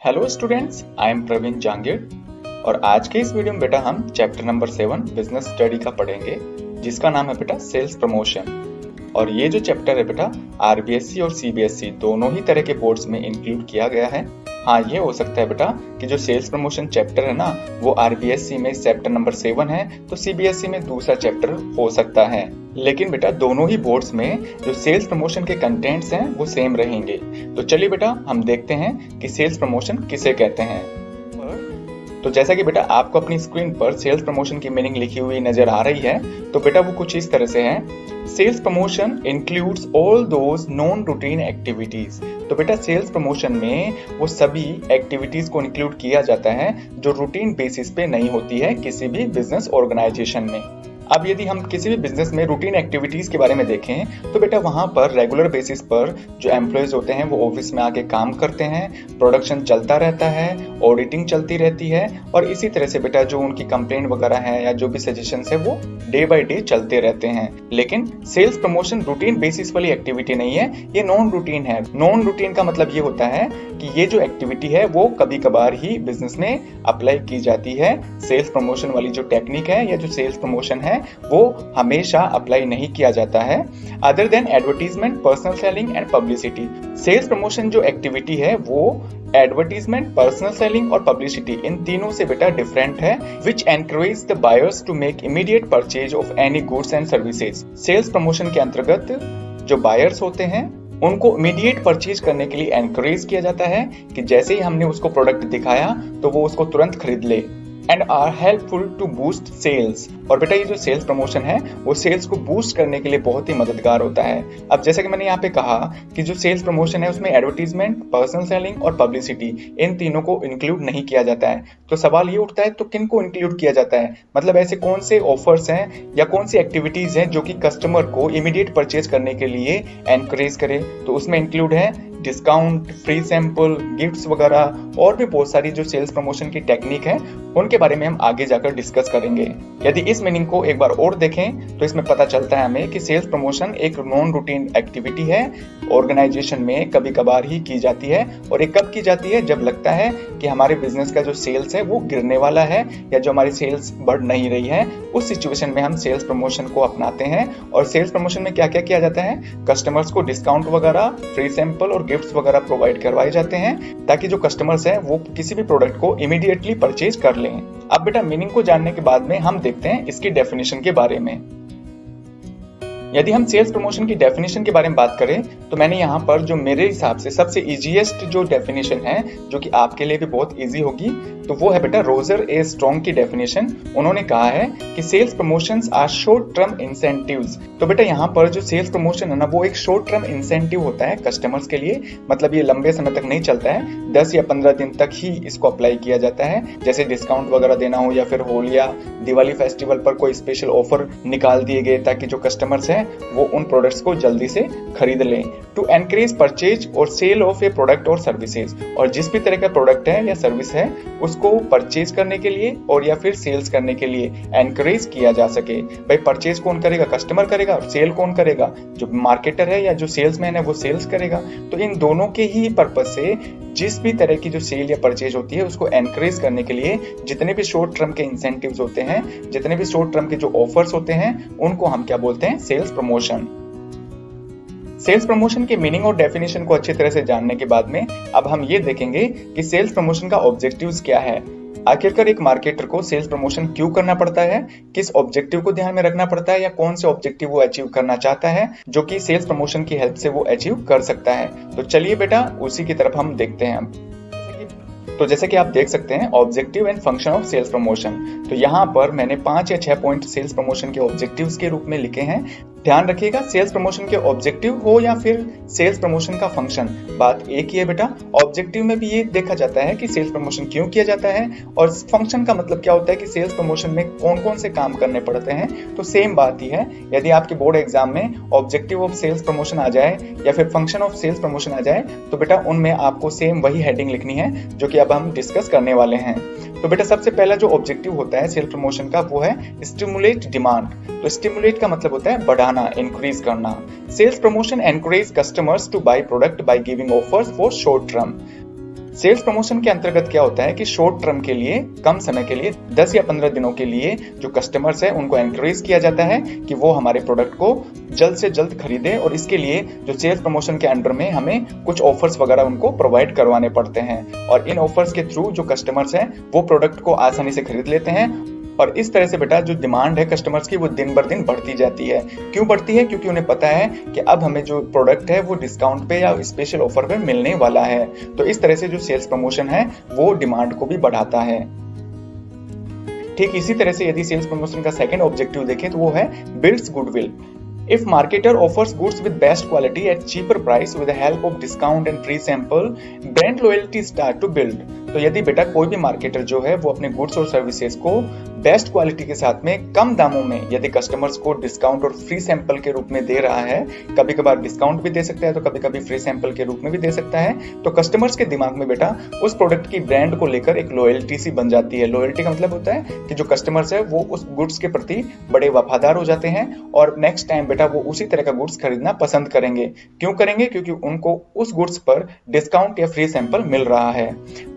Hello students, I am Praveen Jangid और आज के इस वीडियो में बेटा हम चैप्टर नंबर 7 बिजनेस स्टडी का पढ़ेंगे, जिसका नाम है बेटा सेल्स प्रमोशन। और ये जो चैप्टर है बेटा आरबीएससी और सीबीएसई दोनों ही तरह के बोर्ड्स में इंक्लूड किया गया है। हाँ, ये हो सकता है बेटा कि जो सेल्स प्रमोशन चैप्टर है ना वो आरबीएससी में चैप्टर नंबर 7 है तो सीबीएसई में दूसरा चैप्टर हो सकता है, लेकिन बेटा दोनों ही बोर्ड्स में जो सेल्स प्रमोशन के कंटेंट्स हैं वो सेम रहेंगे। तो चलिए बेटा हम देखते हैं कि सेल्स प्रमोशन किसे कहते हैं। तो जैसा कि बेटा आपको अपनी स्क्रीन पर सेल्स प्रमोशन की मीनिंग लिखी हुई नजर आ रही है, तो बेटा वो कुछ इस तरह से है। Sales promotion includes all those non routine activities. तो बेटा सेल्स प्रमोशन में वो सभी एक्टिविटीज को इंक्लूड किया जाता है जो रूटीन बेसिस पे नहीं होती है किसी भी बिजनेस ऑर्गेनाइजेशन में। अब यदि हम किसी भी बिजनेस में रूटीन एक्टिविटीज के बारे में देखें तो बेटा वहां पर रेगुलर बेसिस पर जो एम्प्लॉयज होते हैं वो ऑफिस में आके काम करते हैं, प्रोडक्शन चलता रहता है, ऑडिटिंग चलती रहती है और इसी तरह से बेटा जो उनकी कंप्लेंट वगैरह है या जो भी सजेशंस है वो डे बाय डे चलते रहते हैं। लेकिन सेल्स प्रमोशन रूटीन बेसिस वाली एक्टिविटी नहीं है, ये नॉन रूटीन है। नॉन रूटीन का मतलब ये होता है कि ये जो एक्टिविटी है वो कभी कभार ही बिजनेस में अप्लाई की जाती है। सेल्स प्रमोशन वाली जो टेक्निक है या जो सेल्स प्रमोशन है वो हमेशा अप्लाई नहीं किया जाता है, other than advertisement, personal selling and publicity. Sales promotion जो एक्टिविटी है वो एडवर्टीजमेंट, पर्सनल सेलिंग और पब्लिसिटी इन तीनों से बेटा डिफरेंट है, which encourage the buyers to make immediate purchase of any goods and services. Sales promotion के अंतर्गत जो बायर्स होते हैं उनको इमीडिएट परचेज करने के लिए एनकरेज किया जाता है कि जैसे ही हमने उसको प्रोडक्ट दिखाया तो वो उसको तुरंत खरीद ले, and are helpful to boost sales. और बेटा ये जो सेल्स प्रमोशन है वो सेल्स को बूस्ट करने के लिए बहुत ही मददगार होता है। अब जैसे कि मैंने यहाँ पे कहा कि जो सेल्स प्रमोशन है उसमें एडवर्टीजमेंट, पर्सनल सेलिंग और पब्लिसिटी इन तीनों को इंक्लूड नहीं किया जाता है। तो सवाल ये उठता है तो किन को इंक्लूड किया जाता है, मतलब ऐसे कौन से ऑफर्स हैं या कौन सी एक्टिविटीज हैं जो कि कस्टमर को इमीडिएट परचेज करने के लिए एनकरेज करे। तो उसमें इंक्लूड है डिस्काउंट, फ्री सैंपल, गिफ्ट्स वगैरह और भी बहुत सारी जो सेल्स प्रमोशन की टेक्निक है उनके बारे में हम आगे जाकर डिस्कस करेंगे। यदि इस मीनिंग को एक बार और देखें तो इसमें पता चलता है हमें कि सेल्स प्रमोशन एक नॉन रूटीन एक्टिविटी है, ऑर्गेनाइजेशन में कभी कभार ही की जाती है। और ये कब की जाती है, जब लगता है कि हमारे बिजनेस का जो सेल्स है वो गिरने वाला है या जो हमारी सेल्स बढ़ नहीं रही है, उस सिचुएशन में हम सेल्स प्रमोशन को अपनाते हैं। और सेल्स प्रमोशन में क्या क्या किया जाता है, कस्टमर्स को डिस्काउंट वगैरह, फ्री सैंपल और गिफ्ट्स वगैरह प्रोवाइड करवाए जाते हैं ताकि जो कस्टमर्स हैं वो किसी भी प्रोडक्ट को इमीडिएटली परचेज कर लें। अब बेटा मीनिंग को जानने के बाद में हम देखते हैं इसकी डेफिनेशन के बारे में। यदि हम सेल्स प्रमोशन की डेफिनेशन के बारे में बात करें तो मैंने यहाँ पर जो मेरे हिसाब से सबसे इजीएस्ट जो डेफिनेशन है जो कि आपके लिए भी बहुत इजी होगी तो वो है बेटा रोजर ए स्ट्रॉन्ग की डेफिनेशन। उन्होंने कहा है कि sales promotions are short term incentives. तो बेटा यहाँ पर जो सेल्स प्रमोशन है ना वो एक शॉर्ट टर्म इंसेंटिव होता है कस्टमर्स के लिए, मतलब ये लंबे समय तक नहीं चलता है, 10 या 15 दिन तक ही इसको अप्लाई किया जाता है। जैसे डिस्काउंट वगैरह देना हो या फिर होली या दिवाली फेस्टिवल पर कोई स्पेशल ऑफर निकाल दिए गए ताकि जो कस्टमर्स हैं वो उन प्रोडक्ट्स को जल्दी से खरीद लें। टू एनकरेज परचेज और सेल ऑफ ए प्रोडक्ट और सर्विसेज। और जिस भी तरह का प्रोडक्ट है या सर्विस है उसको परचेज करने के लिए और या फिर सेल्स करने के लिए एनकरेज किया जा सके। भाई परचेज कौन करेगा, कस्टमर करेगा, और सेल कौन करेगा, जो मार्केटर है या जो सेल्समैन है वो सेल्स करेगा। तो इन दोनों के ही पर्पज से जिस भी तरह की जो सेल या परचेज होती है उसको एनकरेज करने के लिए जितने भी शॉर्ट टर्म के इंसेंटिव्स होते हैं, जितने भी शॉर्ट टर्म के जो ऑफर्स होते हैं उनको हम क्या बोलते हैं, सेल्स प्रमोशन। सेल्स प्रमोशन के मीनिंग और डेफिनेशन को अच्छी तरह से जानने के बाद में अब हम ये देखेंगे कि सेल्स प्रमोशन का ऑब्जेक्टिव्स क्या है। आखिरकार एक मार्केटर को सेल्स प्रमोशन क्यों करना पड़ता है, किस ऑब्जेक्टिव को ध्यान में रखना पड़ता है या कौन से ऑब्जेक्टिव वो अचीव करना चाहता है जो कि सेल्स प्रमोशन की हेल्प से वो अचीव कर सकता है। तो चलिए बेटा उसी की तरफ हम देखते हैं। तो जैसे कि आप देख सकते हैं objective and function of sales promotion, तो यहाँ पर मैंने 5 या 6 पॉइंट सेल्स प्रमोशन के ऑब्जेक्टिव्स के रूप में लिखे हैं। ध्यान रखिएगा सेल्स प्रमोशन के ऑब्जेक्टिव हो या फिर सेल्स प्रमोशन का फंक्शन, बात एक ही है बेटा। ऑब्जेक्टिव में भी ये देखा जाता है कि सेल्स प्रमोशन क्यों किया जाता है और फंक्शन का मतलब क्या होता है कि सेल्स प्रमोशन में कौन कौन से काम करने पड़ते हैं। तो सेम बात ही है। यदि आपके बोर्ड एग्जाम में ऑब्जेक्टिव ऑफ सेल्स प्रमोशन आ जाए या फिर फंक्शन ऑफ सेल्स प्रमोशन आ जाए तो बेटा उनमें आपको सेम वही हेडिंग लिखनी है जो कि अब हम डिस्कस करने वाले हैं। तो बेटा सबसे पहला जो ऑब्जेक्टिव होता है सेल्स प्रमोशन का वो है स्टिमुलेट डिमांड। तो स्टिमुलेट का मतलब होता है बढ़ाना, इंक्रीज करना। Sales promotion encourage customers to buy product by giving offers for short term. Sales promotion के अंतर्गत क्या होता है कि शॉर्ट टर्म के लिए, कम समय के लिए 10 या 15 दिनों के लिए जो कस्टमर्स है उनको एनकरेज किया जाता है कि वो हमारे प्रोडक्ट को जल्द से जल्द खरीदें, और इसके लिए जो सेल्स प्रमोशन के अंडर में हमें कुछ ऑफर्स वगैरह उनको प्रोवाइड करवाने पड़ते हैं, और इन ऑफर्स के थ्रू जो कस्टमर्स हैं वो प्रोडक्ट को आसानी से खरीद लेते हैं। और इस तरह से बेटा जो डिमांड है कस्टमर्स की वो दिन बर दिन बढ़ती जाती है। क्यों बढ़ती है? क्योंकि उन्हें पता है कि अब हमें जो प्रोडक्ट है वो डिस्काउंट पे या स्पेशल ऑफर पे मिलने वाला है। तो इस तरह से जो सेल्स प्रमोशन है वो डिमांड को भी बढ़ाता है। ठीक इसी तरह से यदि सेल्स प्रमोशन का सेकंड ऑब्जेक्टिव देखें तो वो है builds goodwill. If marketer offers goods with best quality at cheaper price with the help of discount and free sample, brand loyalty start to build। तो यदि बेटा कोई भी मार्केटर जो है वो अपने गुड्स और सर्विसेज को बेस्ट क्वालिटी के साथ में कम दामों में यदि कस्टमर्स को डिस्काउंट और फ्री सैंपल के रूप में दे रहा है, कभी कभार डिस्काउंट भी दे सकता है तो कभी कभी फ्री सैंपल के रूप में भी दे सकता है, तो कस्टमर्स के दिमाग में बेटा उस प्रोडक्ट की ब्रांड को लेकर एक लॉयल्टी सी बन जाती है। लॉयल्टी का मतलब होता है कि जो कस्टमर्स है वो उस गुड्स के प्रति बड़े वफादार हो जाते हैं और नेक्स्ट टाइम बेटा वो उसी तरह का गुड्स खरीदना पसंद करेंगे। क्यों करेंगे? क्योंकि उनको उस गुड्स पर डिस्काउंट या फ्री सैंपल मिल रहा है।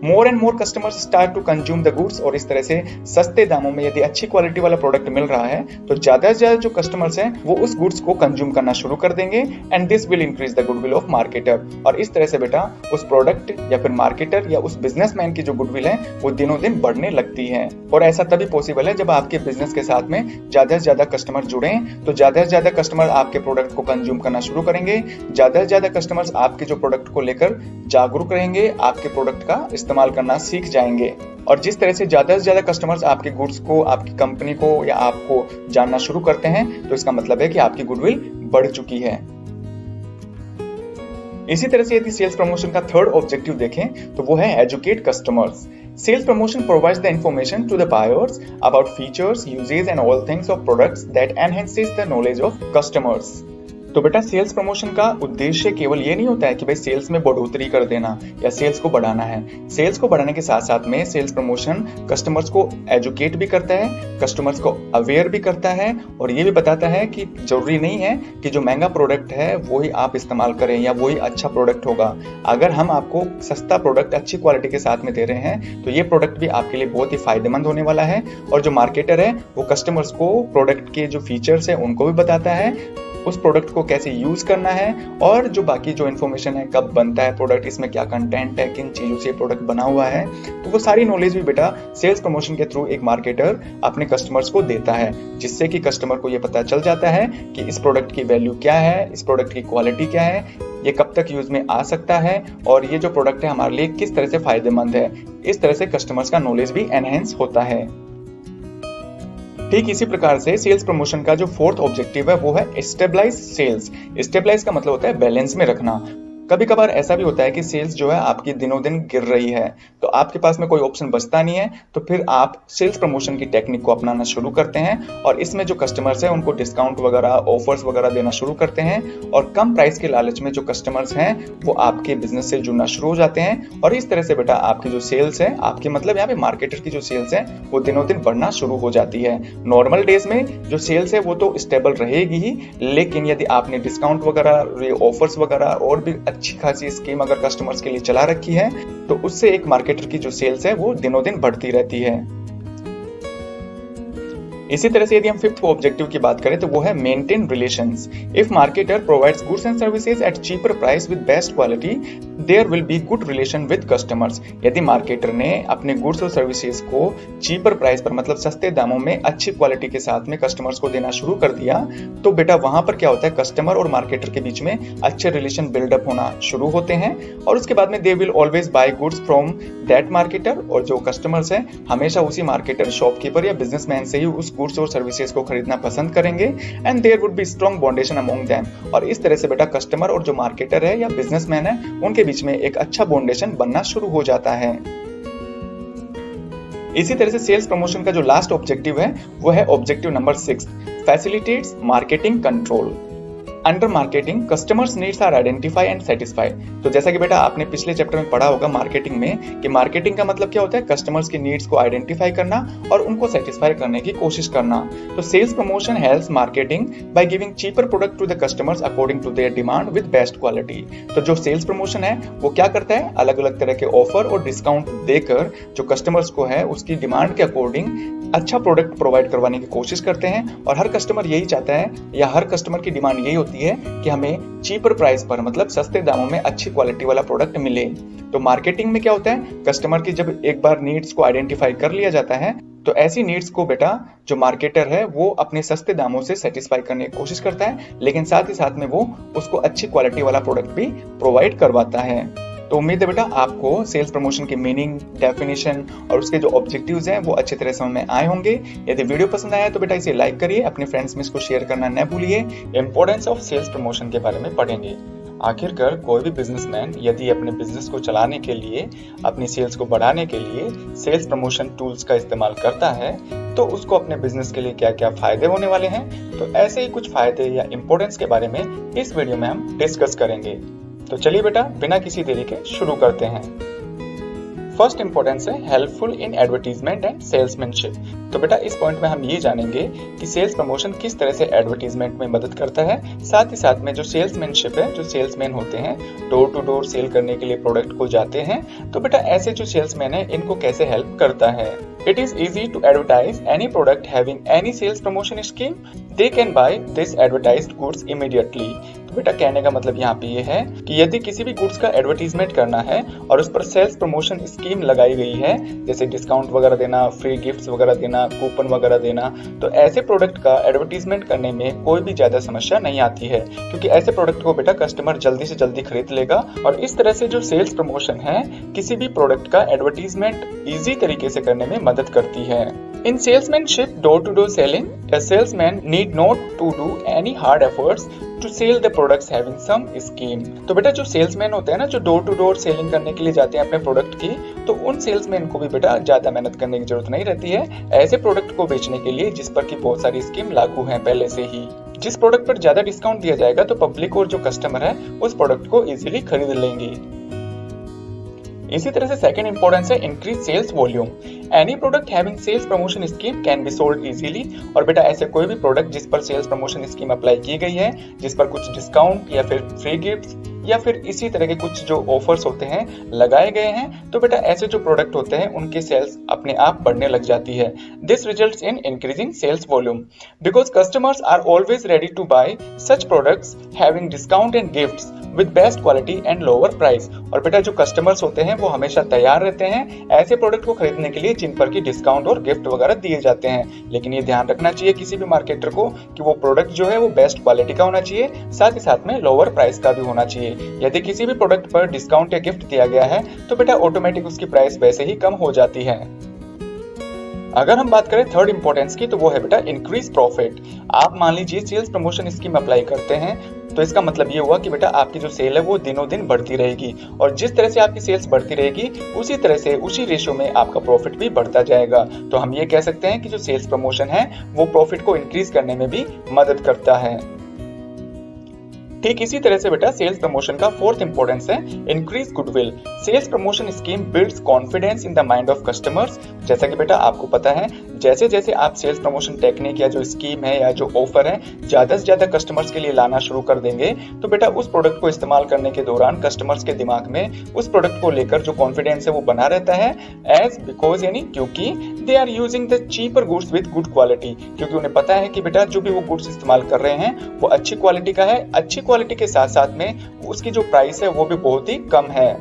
More and more customers start to consume the goods, और इस तरह से सस्ते दामों में यदि अच्छी क्वालिटी वाला प्रोडक्ट मिल रहा है तो ज्यादा से ज्यादा जो कस्टमर्स हैं वो उस गुड्स को कंज्यूम करना शुरू कर देंगे, and this will increase the goodwill of marketer. और इस तरह से बेटा उस प्रोडक्ट या फिर मार्केटर या उस बिजनेसमैन की जो गुडविल है वो दिनों दिन बढ़ने लगती है। और ऐसा तभी पॉसिबल है जब आपके बिजनेस के साथ में ज्यादा से ज्यादा कस्टमर जुड़े, तो ज्यादा से ज्यादा कस्टमर आपके प्रोडक्ट को कंज्यूम करना शुरू करेंगे, ज्यादा से ज्यादा कस्टमर्स आपके जो प्रोडक्ट को लेकर जागरूक रहेंगे, आपके प्रोडक्ट का इस्तेमाल करना सीख जाएंगे। और जिस तरह से ज्यादा कस्टमर्स आपके गुड्स को, आपकी कंपनी को या आपको जानना शुरू करते हैं तो इसका मतलब है कि आपकी गुडविल बढ़ चुकी है। इसी तरह से यदि सेल्स प्रमोशन का थर्ड ऑब्जेक्टिव देखें तो वो है educate customers. Sales promotion provides the information to the buyers about features, uses and all things of products that enhances the knowledge of customers। तो बेटा सेल्स प्रमोशन का उद्देश्य केवल ये नहीं होता है कि भाई सेल्स में बढ़ोतरी कर देना या सेल्स को बढ़ाना है। सेल्स को बढ़ाने के साथ साथ में सेल्स प्रमोशन कस्टमर्स को एजुकेट भी करता है, कस्टमर्स को अवेयर भी करता है, और ये भी बताता है कि जरूरी नहीं है कि जो महंगा प्रोडक्ट है वो ही आप इस्तेमाल करें या वही अच्छा प्रोडक्ट होगा। अगर हम आपको सस्ता प्रोडक्ट अच्छी क्वालिटी के साथ में दे रहे हैं तो ये प्रोडक्ट भी आपके लिए बहुत ही फायदेमंद होने वाला है। और जो मार्केटर है वो कस्टमर्स को प्रोडक्ट के जो फीचर्स है उनको भी बताता है, उस प्रोडक्ट को कैसे यूज करना है, और जो बाकी जो इन्फॉर्मेशन है, कब बनता है प्रोडक्ट, इसमें क्या कंटेंट है, किन चीजों से प्रोडक्ट बना हुआ है, तो वो सारी नॉलेज भी बेटा सेल्स प्रमोशन के थ्रू एक मार्केटर अपने कस्टमर्स को देता है, जिससे कि कस्टमर को ये पता चल जाता है कि इस प्रोडक्ट की वैल्यू क्या है, इस प्रोडक्ट की क्वालिटी क्या है, ये कब तक यूज में आ सकता है, और ये जो प्रोडक्ट है हमारे लिए किस तरह से फायदेमंद है। इस तरह से कस्टमर्स का नॉलेज भी एनहेंस होता है। ठीक इसी प्रकार से सेल्स प्रमोशन का जो फोर्थ ऑब्जेक्टिव है वो है स्टेबलाइज सेल्स। स्टेबलाइज का मतलब होता है बैलेंस में रखना। कभी कभार ऐसा भी होता है कि सेल्स जो है आपकी दिनों दिन गिर रही है, तो आपके पास में कोई ऑप्शन बचता नहीं है, तो फिर आप सेल्स प्रमोशन की टेक्निक को अपनाना शुरू करते हैं, और इसमें जो कस्टमर्स हैं उनको डिस्काउंट वगैरह, ऑफर्स वगैरह देना शुरू करते हैं, और कम प्राइस के लालच में जो कस्टमर्स हैं वो आपके बिजनेस से जुड़ना शुरू हो जाते हैं। और इस तरह से बेटा आपकी जो सेल्स है, आपके मतलब यहाँ पे मार्केटर की जो सेल्स है वो दिनों दिन बढ़ना शुरू हो जाती है। नॉर्मल डेज में जो सेल्स है वो तो स्टेबल रहेगी ही, लेकिन यदि आपने डिस्काउंट वगैरह, ऑफर्स वगैरह और भी अच्छी खासी स्कीम अगर कस्टमर्स के लिए चला रखी है तो उससे एक मार्केटर की जो सेल्स है वो दिनों दिन बढ़ती रहती है। इसी तरह से यदि हम फिफ्थ ऑब्जेक्टिव की बात करें तो वो है maintain relations. If marketer provides goods and services at cheaper price with best quality, there will be good relation with customers. यदि मार्केटर ने अपने गुड्स और सर्विसेज को चीपर प्राइस पर, मतलब सस्ते दामों में अच्छी क्वालिटी के साथ में कस्टमर्स को देना शुरू कर दिया, तो बेटा वहां पर क्या होता है, कस्टमर और मार्केटर के बीच में अच्छे रिलेशन बिल्डअप होना शुरू होते हैं, और उसके बाद में they will always buy goods from that marketer. और जो कस्टमर्स हैं हमेशा उसी मार्केटर, शॉपकीपर या बिजनेसमैन से ही उस गुड्स और सर्विसेज को खरीदना पसंद करेंगे, and there would be strong bondation among them. और इस तरह से बेटा कस्टमर और जो मार्केटर है या बिजनेसमैन है उनके बीच में एक अच्छा बॉन्डेशन बनना शुरू हो जाता है। इसी तरह से सेल्स प्रमोशन का जो लास्ट ऑब्जेक्टिव है वो है objective number 6, facilitates marketing control. Under marketing customers needs are identify and satisfy. तो जैसा कि बेटा आपने पिछले चैप्टर में पढ़ा होगा मार्केटिंग में कि मार्केटिंग का मतलब क्या होता है, कस्टमर्स की नीड्स को आइडेंटिफाई करना और उनको सेटिस्फाई करने की कोशिश करना। तो sales promotion helps marketing by giving cheaper product to the customers according to their demand with best quality. तो जो सेल्स प्रमोशन है वो क्या करता है, अलग अलग तरह के ऑफर और डिस्काउंट देकर जो कस्टमर्स को है उसकी डिमांड के अकॉर्डिंग अच्छा प्रोडक्ट प्रोवाइड करवाने की कोशिश करते हैं। और हर कस्टमर यही चाहता है या हर कस्टमर की डिमांड यही होती है कि हमें चीपर प्राइस पर, मतलब सस्ते दामों में अच्छी क्वालिटी वाला प्रोडक्ट मिले। तो मार्केटिंग में क्या होता है, कस्टमर की जब एक बार नीड्स को आइडेंटिफाई कर लिया जाता है तो ऐसी नीड्स को बेटा जो मार्केटर है वो अपने सस्ते दामों से सेटिस्फाई करने की कोशिश करता है, लेकिन साथ ही साथ में वो उसको अच्छी क्वालिटी वाला प्रोडक्ट भी प्रोवाइड करवाता है। तो उम्मीद है बेटा आपको सेल्स प्रमोशन की मीनिंग, डेफिनेशन और उसके जो ऑब्जेक्टिव्स हैं वो अच्छी तरह समझ में आए होंगे। यदि वीडियो पसंद आया तो बेटा इसे लाइक करिए, अपने फ्रेंड्स में इसको शेयर करना न भूलिए। इंपॉर्टेंस ऑफ सेल्स प्रमोशन के बारे में पढ़ेंगे। आखिरकार कोई भी बिजनेसमैन यदि अपने बिजनेस को चलाने के लिए, अपनी सेल्स को बढ़ाने के लिए सेल्स प्रमोशन टूल्स का इस्तेमाल करता है तो उसको अपने बिजनेस के लिए क्या क्या फायदे होने वाले हैं, तो ऐसे ही कुछ फायदे या इंपॉर्टेंस के बारे में इस वीडियो में हम डिस्कस करेंगे। तो चलिए बेटा बिना किसी देरी के शुरू करते हैं। फर्स्ट इंपॉर्टेंस है helpful in advertisement and salesmanship. तो बेटा इस पॉइंट में हम ये जानेंगे कि सेल्स प्रमोशन किस तरह से एडवर्टीजमेंट में मदद करता है, साथ ही साथ में जो सेल्समैनशिप है, जो सेल्समैन होते हैं डोर टू डोर सेल करने के लिए प्रोडक्ट को जाते हैं, तो बेटा ऐसे जो सेल्समैन है इनको कैसे हेल्प करता है। It is easy to advertise any product having any sales promotion scheme. They can buy this advertised goods immediately. तो बेटा कहने का मतलब यहाँ पे ये है कि यदि किसी भी गुड्स का एडवर्टीजमेंट करना है और उस पर सेल्स प्रमोशन स्कीम लगाई गई है, जैसे डिस्काउंट वगैरह देना, फ्री गिफ्ट्स वगैरह देना, कूपन वगैरह देना, तो ऐसे प्रोडक्ट का एडवर्टीजमेंट करने में कोई भी ज्यादा समस्या नहीं आती है, क्योंकि ऐसे प्रोडक्ट को बेटा कस्टमर जल्दी से जल्दी खरीद लेगा। और इस तरह से जो सेल्स प्रमोशन है किसी भी प्रोडक्ट का एडवर्टीजमेंट इजी तरीके से करने में मदद करती है। In salesmanship, door-to-door selling, a salesman need not to do any hard efforts to sell the products having some scheme. तो बेटा जो सेल्समैन होते हैं ना, जो डोर टू डोर सेलिंग करने के लिए जाते हैं अपने प्रोडक्ट की, तो उन सेल्समैन को भी बेटा ज्यादा मेहनत करने की जरूरत नहीं रहती है ऐसे प्रोडक्ट को बेचने के लिए जिस पर की बहुत सारी स्कीम लागू है पहले से ही। जिस प्रोडक्ट पर ज्यादा डिस्काउंट दिया जाएगा तो पब्लिक और जो कस्टमर है उस प्रोडक्ट को इजीली खरीद लेंगे। इसी तरह से सेकंड इंपॉर्टेंस है increase sales volume. Any product having sales promotion scheme can be sold easily. और बेटा ऐसे कोई भी प्रोडक्ट जिस पर सेल्स प्रमोशन स्कीम अप्लाई की गई है, जिस पर कुछ डिस्काउंट या फिर फ्री गिफ्ट्स या फिर इसी तरह के कुछ जो ऑफर्स होते हैं लगाए गए हैं, तो बेटा ऐसे जो प्रोडक्ट होते हैं उनके सेल्स अपने आप बढ़ने लग जाती है। This results in increasing sales volume because customers are always ready to buy such products having discount and gifts with best quality and lower price. और बेटा जो कस्टमर्स होते हैं वो हमेशा तैयार रहते हैं ऐसे प्रोडक्ट को खरीदने के लिए जिन पर की डिस्काउंट और गिफ्ट वगैरह दिए जाते हैं। लेकिन ये ध्यान रखना चाहिए किसी भी मार्केटर को कि वो प्रोडक्ट जो है वो बेस्ट क्वालिटी का होना चाहिए, साथ ही साथ में लोअर प्राइस का भी होना चाहिए। यदि किसी भी प्रोडक्ट पर डिस्काउंट या गिफ्ट दिया गया है तो बेटा ऑटोमेटिक उसकी प्राइस वैसे ही कम हो जाती है। अगर हम बात करें थर्ड इंपॉर्टेंस की तो वो है बेटा इंक्रीज प्रॉफिट। आप मान लीजिए सेल्स प्रमोशन स्कीम अप्लाई करते हैं तो इसका मतलब ये हुआ कि बेटा आपकी जो सेल है वो दिनों दिन बढ़ती रहेगी, और जिस तरह से आपकी सेल्स बढ़ती रहेगी उसी तरह से उसी रेशियो में आपका प्रॉफिट भी बढ़ता जाएगा। तो हम ये कह सकते हैं कि जो सेल्स प्रमोशन है वो प्रॉफिट को इंक्रीज करने में भी मदद करता है। ठीक इसी तरह से बेटा सेल्स प्रमोशन का फोर्थ इंपॉर्टेंस है increase goodwill. Sales promotion scheme builds confidence in the mind of customers. जैसा कि बेटा आपको पता है जैसे जैसे आप सेल्स प्रमोशन टेक्निक या जो स्कीम है या जो ऑफर है ज्यादा से ज्यादा कस्टमर्स के लिए लाना शुरू कर देंगे, तो बेटा उस प्रोडक्ट को इस्तेमाल करने के दौरान कस्टमर्स के दिमाग में उस प्रोडक्ट को लेकर जो कॉन्फिडेंस है वो बना रहता है। एज बिकॉज यानी क्योंकि they are using the cheaper goods with good quality, क्योंकि उन्हें पता है कि बेटा जो भी वो गुड्स इस्तेमाल कर रहे हैं वो अच्छी क्वालिटी का है, अच्छी क्वालिटी के साथ साथ में उसकी जो प्राइस है वो भी बहुत ही कम है।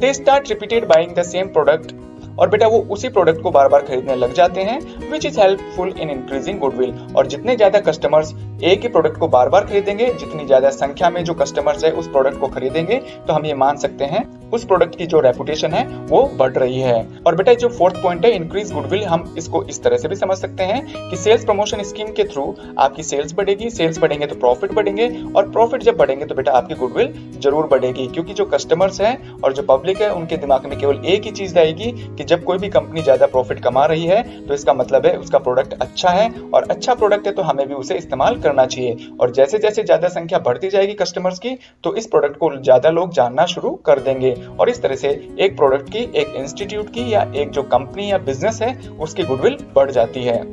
They start repeated buying the same product, और बेटा वो उसी प्रोडक्ट को बार बार खरीदने लग जाते हैं, which is helpful in increasing goodwill. और जितने ज्यादा कस्टमर्स एक ही प्रोडक्ट को बार बार खरीदेंगे, जितनी ज्यादा संख्या में जो कस्टमर्स है उस प्रोडक्ट को खरीदेंगे, तो हम ये मान सकते हैं उस प्रोडक्ट की जो रेपुटेशन है वो बढ़ रही है। और बेटा जो फोर्थ पॉइंट है इंक्रीज गुडविल, हम इसको इस तरह से भी समझ सकते हैं कि सेल्स प्रमोशन स्कीम के थ्रू आपकी सेल्स बढ़ेगी, सेल्स बढ़ेंगे तो प्रॉफिट बढ़ेंगे, और प्रॉफिट जब बढ़ेंगे तो बेटा आपकी गुडविल जरूर बढ़ेगी, क्योंकि जो कस्टमर्स हैं और जो पब्लिक है उनके दिमाग में केवल एक ही चीज आएगी कि जब कोई भी कंपनी ज्यादा प्रॉफिट कमा रही है तो इसका मतलब है उसका प्रोडक्ट अच्छा है, और अच्छा प्रोडक्ट है तो हमें भी उसे इस्तेमाल करना चाहिए। और जैसे जैसे ज्यादा संख्या बढ़ती जाएगी कस्टमर्स की तो इस प्रोडक्ट को ज्यादा लोग जानना शुरू कर देंगे, और इस तरह से एक प्रोडक्ट की, एक इंस्टीट्यूट की या एक जो कंपनी या बिजनेस है उसकी गुडविल बढ़ जाती है।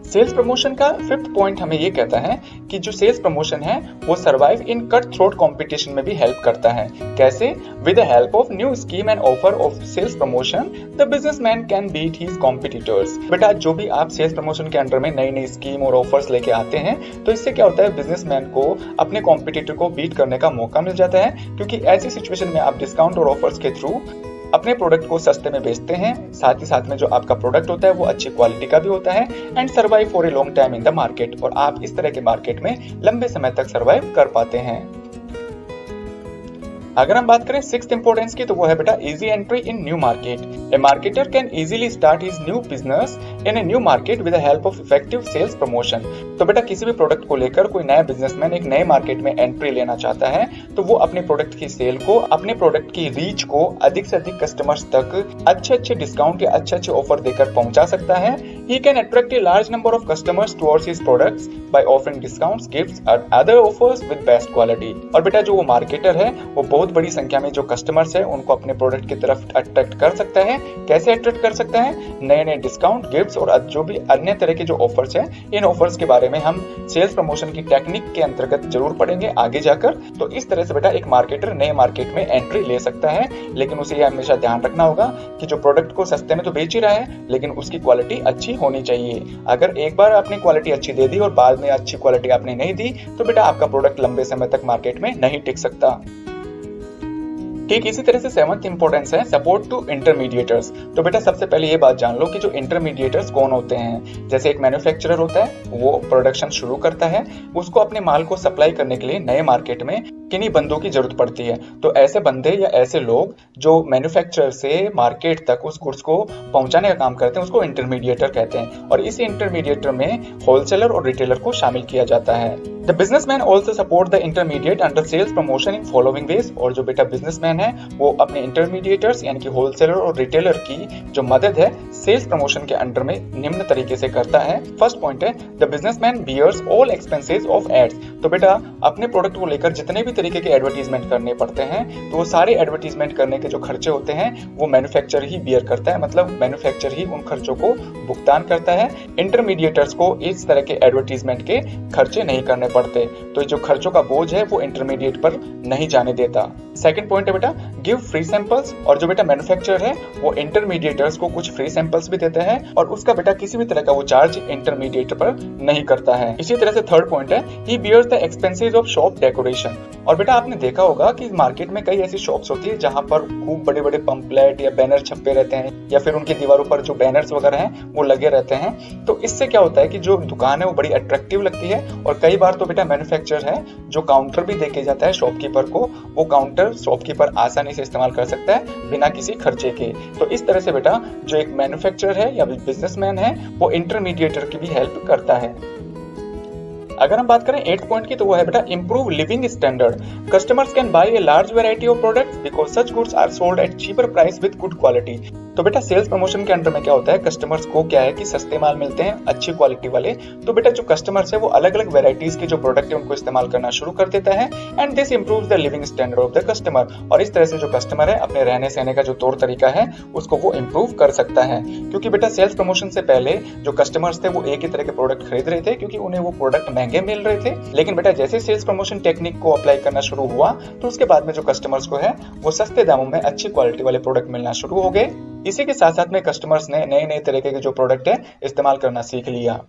सेल्स प्रमोशन का फिफ्थ पॉइंट हमें ये कहता है कि जो सेल्स प्रमोशन है वो survive in cut throat competition में भी हेल्प करता है। कैसे? With the help of new scheme and offer of sales promotion the businessman can beat his competitors. बेटा जो भी आप सेल्स प्रमोशन के अंडर में नई नई स्कीम और ऑफर्स लेके आते हैं तो इससे क्या होता है, बिजनेसमैन को अपने कॉम्पिटिटर को बीट करने का मौका मिल जाता है, क्योंकि ऐसी सिचुएशन में आप डिस्काउंट और ऑफर्स के थ्रू अपने प्रोडक्ट को सस्ते में बेचते हैं, साथ ही साथ में जो आपका प्रोडक्ट होता है वो अच्छी क्वालिटी का भी होता है and survive for a long time in the market, और आप इस तरह के मार्केट में लंबे समय तक सर्वाइव कर पाते हैं। अगर हम बात करें सिक्स्थ इंपॉर्टेंस की तो वो है बेटा easy entry in new market. A marketer can easily start his new business in a new market with the help of effective sales promotion. तो बेटा किसी भी प्रोडक्ट को लेकर कोई नया बिजनेसमैन एक नए मार्केट में एंट्री लेना चाहता है तो वो अपने प्रोडक्ट की सेल को, अपने प्रोडक्ट की रीच को अधिक से अधिक कस्टमर्स तक अच्छे अच्छे डिस्काउंट या अच्छे अच्छे ऑफर देकर पहुंचा सकता है। He can attract a large number of customers towards his products by offering discounts, gifts और other offers with best quality. और बेटा जो वो मार्केटर है वो बहुत बड़ी संख्या में जो कस्टमर्स है उनको अपने प्रोडक्ट की तरफ अट्रैक्ट कर सकता है। कैसे अट्रैक्ट कर सकता है? नए नए डिस्काउंट, गिफ्ट्स और जो भी अन्य तरह के जो ऑफर्स हैं, इन ऑफर्स के बारे में हम सेल्स प्रमोशन की टेक्निक के अंतर्गत जरूर पढ़ेंगे आगे जाकर। तो इस तरह से बेटा एक मार्केटर नए मार्केट में एंट्री ले सकता है, लेकिन उसे यह हमेशा ध्यान रखना होगा कि जो प्रोडक्ट को सस्ते में तो बेच ही रहा है लेकिन उसकी क्वालिटी अच्छी होनी चाहिए। अगर एक बार आपने क्वालिटी अच्छी दे दी और बाद में अच्छी क्वालिटी आपने नहीं दी तो बेटा आपका प्रोडक्ट लंबे समय तक मार्केट में नहीं टिक सकता। ठीक इसी तरह से सेवंथ इंपॉर्टेंस है सपोर्ट टू इंटरमीडिएटर्स। तो बेटा सबसे पहले ये बात जान लो कि जो इंटरमीडिएटर्स कौन होते हैं। जैसे एक मैन्युफैक्चरर होता है, वो प्रोडक्शन शुरू करता है, उसको अपने माल को सप्लाई करने के लिए नए मार्केट में किन्हीं बंदों की जरूरत पड़ती है। तो ऐसे बंदे या ऐसे लोग जो मैन्युफैक्चरर से मार्केट तक उस गुड्स को पहुंचाने का काम करते हैं उसको इंटरमीडिएटर कहते हैं, और इसी इंटरमीडिएटर में होलसेलर और रिटेलर को शामिल किया जाता है। The businessman also support the intermediate under sales promotion in following ways. और जो बेटा बिजनेसमैन है वो अपने इंटरमीडिएटर्स यानी कि होलसेलर और रिटेलर की जो मदद है सेल्स प्रमोशन के अंडर में निम्न तरीके से करता है। फर्स्ट पॉइंट है the businessman bears all expenses of ads. तो बेटा अपने प्रोडक्ट को लेकर जितने भी तरीके के एडवर्टीजमेंट करने पड़ते हैं तो वो सारे एडवर्टीजमेंट करने के जो खर्चे होते हैं वो मैन्युफैक्चरर ही बियर करता है, मतलब मैन्युफैक्चरर ही उन खर्चों को भुगतान करता है। इंटरमीडिएटर्स को इस तरह के एडवर्टीजमेंट के खर्चे नहीं करने पड़ते, तो जो खर्चों का बोझ है वो इंटरमीडिएट पर नहीं जाने देता। सेकंड पॉइंट है बेटा गिव फ्री सैंपल्स। और जो बेटा मैन्युफैक्चरर है वो इंटरमीडिएटर्स को कुछ फ्री सैंपल्स भी देते हैं और उसका बेटा किसी भी तरह का वो चार्ज इंटरमीडिएटर पर नहीं करता है। इसी तरह से थर्ड पॉइंट है he bears the expenses of shop decoration. और बेटा आपने देखा होगा कि मार्केट में कई ऐसी शॉप्स होती है जहां पर खूब बड़े बड़े पंपलेट या बैनर छपे रहते हैं या फिर उनकी दीवारों पर जो बैनर्स वगैरह हैं वो लगे रहते हैं। तो इससे क्या होता है कि जो दुकान है वो बड़ी अट्रैक्टिव लगती है, और कई बार तो बेटा मैन्युफैक्चरर है जो काउंटर भी देके जाता है शॉपकीपर को, वो काउंटर शॉपकीपर आसानी से इस्तेमाल कर सकता है बिना किसी खर्चे के। तो इस तरह से बेटा जो एक मैन्युफैक्चरर है या बिजनेसमैन है वो इंटरमीडिएटर की भी हेल्प करता है। अगर हम बात करें 8th पॉइंट की तो वो है बेटा improve living standard. Customers can buy a large variety of products because such goods are sold at cheaper price with good quality. तो बेटा सेल्स प्रमोशन के अंडर में क्या होता है, कस्टमर्स को क्या है कि सस्ते माल मिलते हैं अच्छी क्वालिटी वाले। तो बेटा जो कस्टमर्स है वो अलग अलग वैरायटीज के जो प्रोडक्ट है उनको इस्तेमाल करना शुरू कर देता है and this improves the living standard of the customer. और इस तरह से जो कस्टमर है अपने रहने सहने का जो तौर तरीका है उसको वो इंप्रूव कर सकता है, क्योंकि बेटा सेल्स प्रमोशन से पहले जो कस्टमर्स थे वो एक ही तरह के प्रोडक्ट खरीद रहे थे क्योंकि उन्हें वो प्रोडक्ट महंगे मिल रहे थे। लेकिन बेटा जैसे सेल्स प्रमोशन टेक्निक को अप्लाई करना शुरू हुआ तो उसके बाद में जो कस्टमर्स को है वो सस्ते दामों में अच्छी क्वालिटी वाले प्रोडक्ट मिलना शुरू हो गए। इसी के साथ साथ में कस्टमर्स ने नए नए तरीके के जो प्रोडक्ट है इस्तेमाल करना सीख लिया।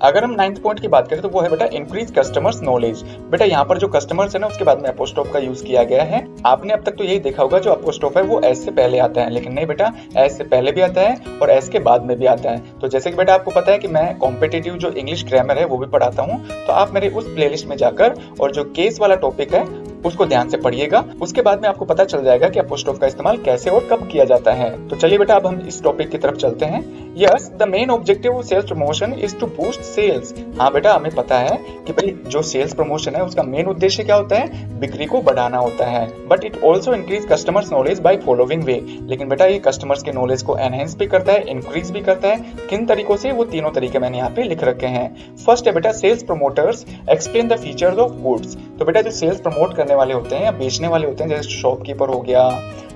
अगर हम 9th पॉइंट की बात करें तो वो है बेटा इंक्रीज कस्टमर्स नॉलेज। बेटा यहाँ पर जो कस्टमर्स है ना उसके बाद में अपोस्ट्रोफ का यूज किया गया है। आपने अब तक तो यही देखा होगा जो अपोस्ट्रोफ है वो एस से पहले आता है, लेकिन नहीं बेटा एस से पहले भी आता है और एस के बाद में भी आता है। तो जैसे कि बेटा आपको पता है कि मैं कॉम्पिटिटिव जो इंग्लिश ग्रामर है वो भी पढ़ाता हूँ, तो आप मेरे उस प्लेलिस्ट में जाकर और जो केस वाला टॉपिक है उसको ध्यान से पढ़िएगा। उसके बाद में आपको पता चल जाएगा कि अपोस्ट्रोफ का इस्तेमाल कैसे और कब किया जाता है। तो चलिए बेटा, अब हम इस टॉपिक की तरफ चलते हैं। Yes, the main objective of sales promotion is to boost sales. हाँ बेटा, हमें पता है कि भाई जो सेल्स प्रमोशन है उसका मेन उद्देश्य क्या होता है, बिक्री को बढ़ाना होता है। But it also increase customers knowledge by following वे। लेकिन बेटा ये कस्टमर्स के नॉलेज को एनहेंस भी करता है, इंक्रीज भी करता है। किन तरीकों से, वो तीनों तरीके मैंने यहाँ पे लिख रखे हैं। फर्स्ट है बेटा, sales promoters explain the features of goods. तो बेटा जो सेल्स प्रमोट करने वाले होते हैं या बेचने वाले होते हैं, जैसे शॉपकीपर हो गया,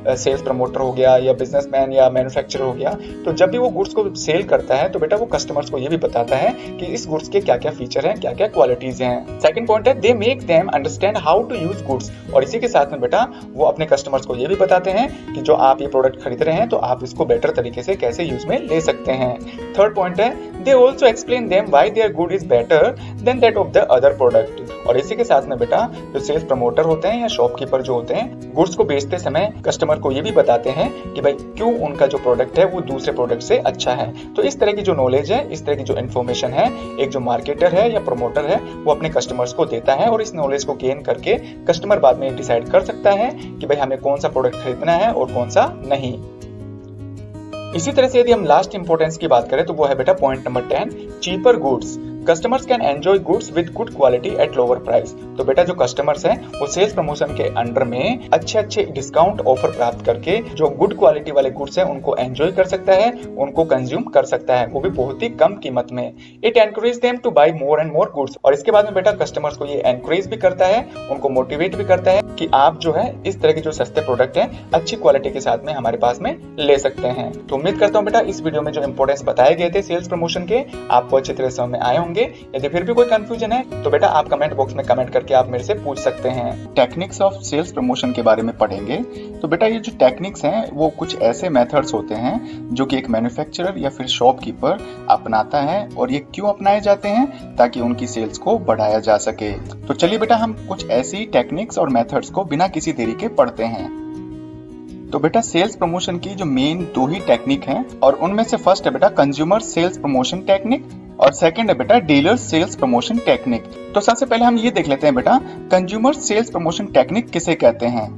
सेल्स प्रमोटर हो गया, या बिजनेसमैन या मैन्युफैक्चरर हो गया, तो जब भी वो गुड्स को सेल करता है तो बेटा वो कस्टमर्स को ये भी बताता है कि इस गुड्स के क्या क्या फीचर हैं, क्या क्या क्वालिटीज हैं। सेकंड पॉइंट है, they make them understand how to use goods. और इसी के साथ में बेटा वो अपने कस्टमर्स को ये भी बताते हैं कि जो आप ये प्रोडक्ट खरीद रहे हैं तो आप इसको बेटर तरीके से कैसे यूज में ले सकते हैं। थर्ड पॉइंट है, they also explain them why their good is better than that of the other product. और इसी के साथ में बेटा जो सेल्स प्रमोटर होते हैं या शॉपकीपर जो होते हैं, गुड्स को बेचते समय कस्टमर को ये भी बताते हैं कि भाई क्यों उनका जो प्रोडक्ट है वो दूसरे प्रोडक्ट से अच्छा है। तो इस तरह की जो नॉलेज है, इस तरह की जो इन्फॉर्मेशन है, एक जो मार्केटर है या प्रमोटर है वो अपने कस्टमर्स को देता है। और इस नॉलेज को गेन करके कस्टमर बाद में डिसाइड कर सकता है कि भाई हमें कौन सा प्रोडक्ट खरीदना है और कौन सा नहीं। इसी तरह से यदि हम लास्ट इंपोर्टेंस की बात करें तो वो है बेटा point number 10, cheaper goods. Customers can enjoy goods with good quality at lower price. तो बेटा जो कस्टमर्स हैं वो सेल्स प्रमोशन के अंडर में अच्छे अच्छे डिस्काउंट ऑफर प्राप्त करके जो गुड क्वालिटी वाले गुड्स हैं उनको एंजॉय कर सकता है, उनको कंज्यूम कर सकता है, वो भी बहुत ही कम कीमत में। It encourage them to buy more and more goods. और इसके बाद में बेटा कस्टमर्स को ये एनकरेज भी करता है, उनको मोटिवेट भी करता है कि आप जो है इस तरह के जो सस्ते प्रोडक्ट हैं अच्छी क्वालिटी के साथ में हमारे पास में ले सकते हैं। तो उम्मीद करता हूँ बेटा इस वीडियो में जो इंपोर्टेंस बताए गए थे सेल्स प्रमोशन के आपको अच्छी तरह समझ में आए होंगे। यदि फिर भी कोई कंफ्यूजन है तो बेटा आप कमेंट बॉक्स में कमेंट करके आप मेरे से पूछ सकते हैं। टेक्निक्स ऑफ सेल्स प्रमोशन के बारे में पढ़ेंगे। तो बेटा ये जो टेक्निक्स हैं वो कुछ ऐसे मेथड्स होते हैं जो कि एक मैन्युफैक्चरर या फिर शॉपकीपर अपनाता है। और ये क्यों अपनाए जाते हैं, ताकि उनकी सेल्स को बढ़ाया जा सके। तो चलिए बेटा हम कुछ ऐसी टेक्निक्स और मेथड्स को बिना किसी देरी के पढ़ते हैं। तो बेटा सेल्स प्रमोशन की जो मेन दो ही टेक्निक हैं और उनमें से फर्स्ट है बेटा कंज्यूमर सेल्स प्रमोशन टेक्निक और सेकंड है बेटा डीलर सेल्स प्रमोशन टेक्निक। तो सबसे पहले हम ये देख लेते हैं बेटा कंज्यूमर सेल्स प्रमोशन टेक्निक किसे कहते हैं।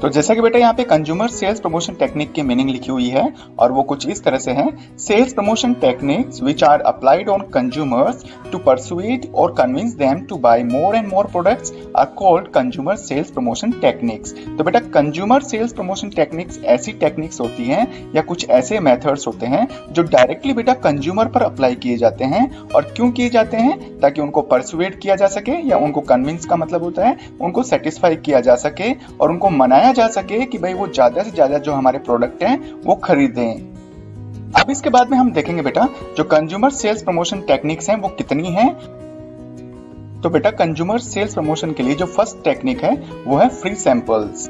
तो जैसा कि बेटा यहाँ पे कंज्यूमर सेल्स प्रमोशन टेक्निक की मीनिंग लिखी हुई है और वो कुछ इस तरह से है, sales promotion techniques which are applied on consumers to persuade और convince them to buy more and more products are called consumer sales promotion techniques. तो बेटा कंज्यूमर सेल्स प्रमोशन टेक्निक्स ऐसी टेक्निक्स होती हैं या कुछ ऐसे मेथड्स होते हैं जो डायरेक्टली बेटा कंज्यूमर पर अप्लाई किए जाते हैं। और क्यों किए जाते हैं, ताकि उनको परसुएड किया जा सके या उनको कन्विंस का मतलब होता है उनको सेटिस्फाई किया जा सके और उनको मनाया जा सके कि भाई वो ज्यादा से ज्यादा जो हमारे प्रोडक्ट हैं वो खरीदें। अब इसके बाद में हम देखेंगे बेटा जो कंज्यूमर सेल्स प्रमोशन टेक्निक्स हैं वो कितनी हैं। तो बेटा कंज्यूमर सेल्स प्रमोशन के लिए जो फर्स्ट टेक्निक है वो है free samples.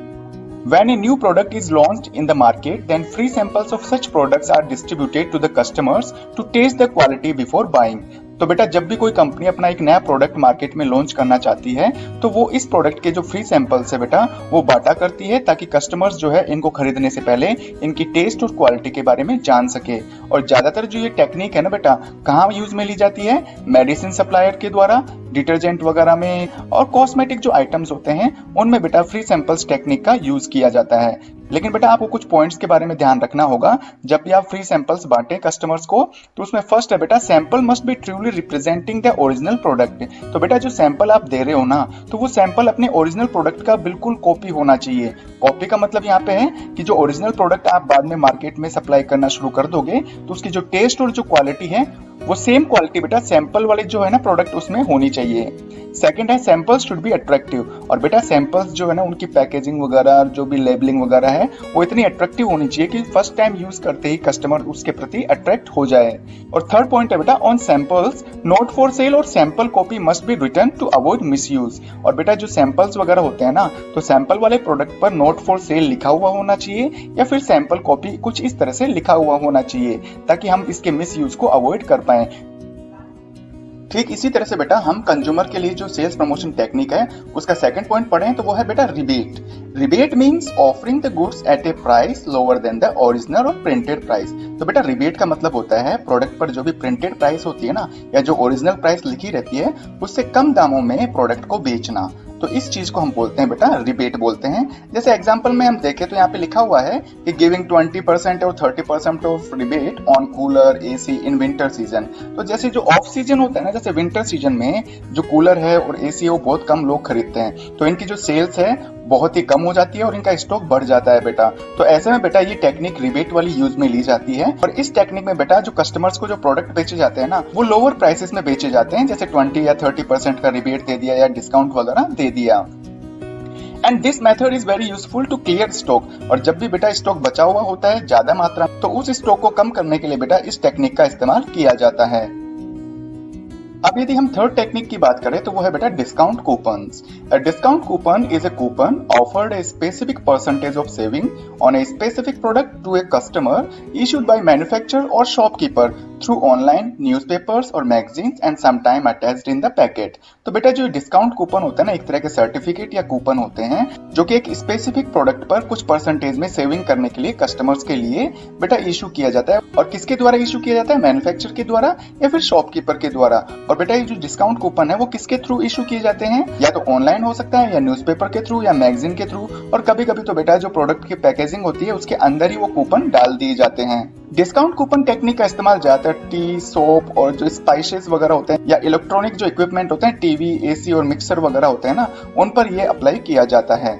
When a new product is launched in the market, then free samples of such products are distributed to the customers to taste the quality before buying. तो बेटा जब भी कोई कंपनी अपना एक नया प्रोडक्ट मार्केट में launch करना चाहती है तो वो इस प्रोडक्ट के जो फ्री सैंपल्स है बेटा वो बांटा करती है, ताकि कस्टमर्स जो है इनको खरीदने से पहले इनकी टेस्ट और क्वालिटी के बारे में जान सके। और ज्यादातर जो ये टेक्निक है ना बेटा कहाँ यूज में ली जाती है, मेडिसिन सप्लायर के द्वारा, डिटर्जेंट वगैरह में और कॉस्मेटिक जो आइटम्स होते हैं उनमें बेटा फ्री सैंपल्स टेक्निक का यूज किया जाता है। लेकिन बेटा आपको कुछ पॉइंट्स के बारे में ध्यान रखना होगा जब भी आप फ्री सैंपल्स बांटे कस्टमर्स को। तो उसमें फर्स्ट है बेटा sample must be truly representing the original product. तो बेटा जो सैंपल आप दे रहे हो ना तो वो सैंपल अपने ओरिजिनल प्रोडक्ट का बिल्कुल कॉपी होना चाहिए। कॉपी का मतलब यहाँ पे है कि जो ओरिजिनल प्रोडक्ट आप बाद में मार्केट में सप्लाई करना शुरू कर दोगे तो उसकी जो टेस्ट और जो क्वालिटी है वो सेम क्वालिटी बेटा सैंपल वाले जो है ना प्रोडक्ट उसमें होनी चाहिए। सेकंड है सैंपल्स शुड बी अट्रैक्टिव। और बेटा सैंपल्स जो है ना उनकी पैकेजिंग वगैरह जो भी लेबलिंग वगैरह है वो इतनी अट्रैक्टिव होनी चाहिए कि फर्स्ट टाइम यूज करते ही कस्टमर उसके प्रति अट्रैक्ट हो जाए। और थर्ड पॉइंट है बेटा on samples not for sale और sample copy must be return to avoid misuse. और बेटा जो सैंपल्स वगैरह होते हैं ना तो सैंपल वाले प्रोडक्ट पर नोट फॉर सेल लिखा हुआ होना चाहिए या फिर सैंपल कॉपी कुछ इस तरह से लिखा हुआ होना चाहिए ताकि हम इसके मिसयूज को अवॉइड कर पाए। ठीक इसी तरह से बेटा हम कंज्यूमर के लिए जो सेल्स प्रमोशन टेक्निक है उसका सेकंड पॉइंट पढ़ें तो वो है बेटा rebate. Rebate means offering the goods at A price lower than the original और प्रिंटेड प्राइस। तो बेटा रिबेट का मतलब होता है प्रोडक्ट पर जो भी प्रिंटेड प्राइस होती है ना या जो ओरिजिनल प्राइस लिखी रहती है उससे कम दामों में प्रोडक्ट को बेचना। तो इस चीज को हम बोलते हैं बेटा रिबेट बोलते हैं। जैसे एग्जांपल में हम देखें तो यहाँ पे लिखा हुआ है कि गिविंग 20% और 30% of rebate on cooler AC in winter season. तो जैसे जो ऑफ सीजन होता है ना, जैसे विंटर सीजन में जो कूलर है और एसी है वो बहुत कम लोग खरीदते हैं, तो इनकी जो सेल्स है बहुत ही कम हो जाती है और इनका स्टॉक बढ़ जाता है बेटा। तो ऐसे में बेटा ये टेक्निक रिबेट वाली यूज में ली जाती है। और इस टेक्निक में बेटा जो कस्टमर्स को जो प्रोडक्ट बेचे जाते हैं ना, वो लोअर प्राइसेस में बेचे जाते हैं, जैसे 20 या 30% का रिबेट दे दिया या डिस्काउंट वगैरह दे दिया। And this method is very useful to clear stock. और जब भी बेटा स्टॉक बचा हुआ होता है ज्यादा मात्रा, तो उस स्टॉक को कम करने के लिए बेटा इस टेक्निक का इस्तेमाल किया जाता है। अब यदि हम थर्ड टेक्निक की बात करें तो वो है बेटा discount coupons. A discount coupon is a coupon offered a specific percentage of saving on a specific product to a customer issued by manufacturer or shopkeeper through online newspapers or magazines and sometime attached in the packet। तो बेटा जो discount coupon होता है ना, एक तरह के certificate या कूपन होते हैं जो कि एक स्पेसिफिक प्रोडक्ट पर कुछ परसेंटेज में सेविंग करने के लिए कस्टमर्स के लिए बेटा इशू किया जाता है। और किसके द्वारा इशू किया जाता है? मैन्युफैक्चरर के द्वारा या फिर शॉपकीपर के द्वारा। और बेटा ये जो डिस्काउंट कूपन है वो किसके थ्रू इशू किए जाते हैं? या तो ऑनलाइन हो सकता है या न्यूज़पेपर के थ्रू या मैगजीन के थ्रू, और कभी कभी तो बेटा जो प्रोडक्ट की पैकेजिंग होती है उसके अंदर ही वो कूपन डाल दिए जाते हैं। डिस्काउंट कूपन टेक्निक का इस्तेमाल ज्यादातर टी, सोप और जो स्पाइसेस वगैरह होते हैं या इलेक्ट्रॉनिक जो इक्विपमेंट होते हैं, टीवी, एसी और मिक्सर वगैरह होते हैं ना, उन पर ये अप्लाई किया जाता है।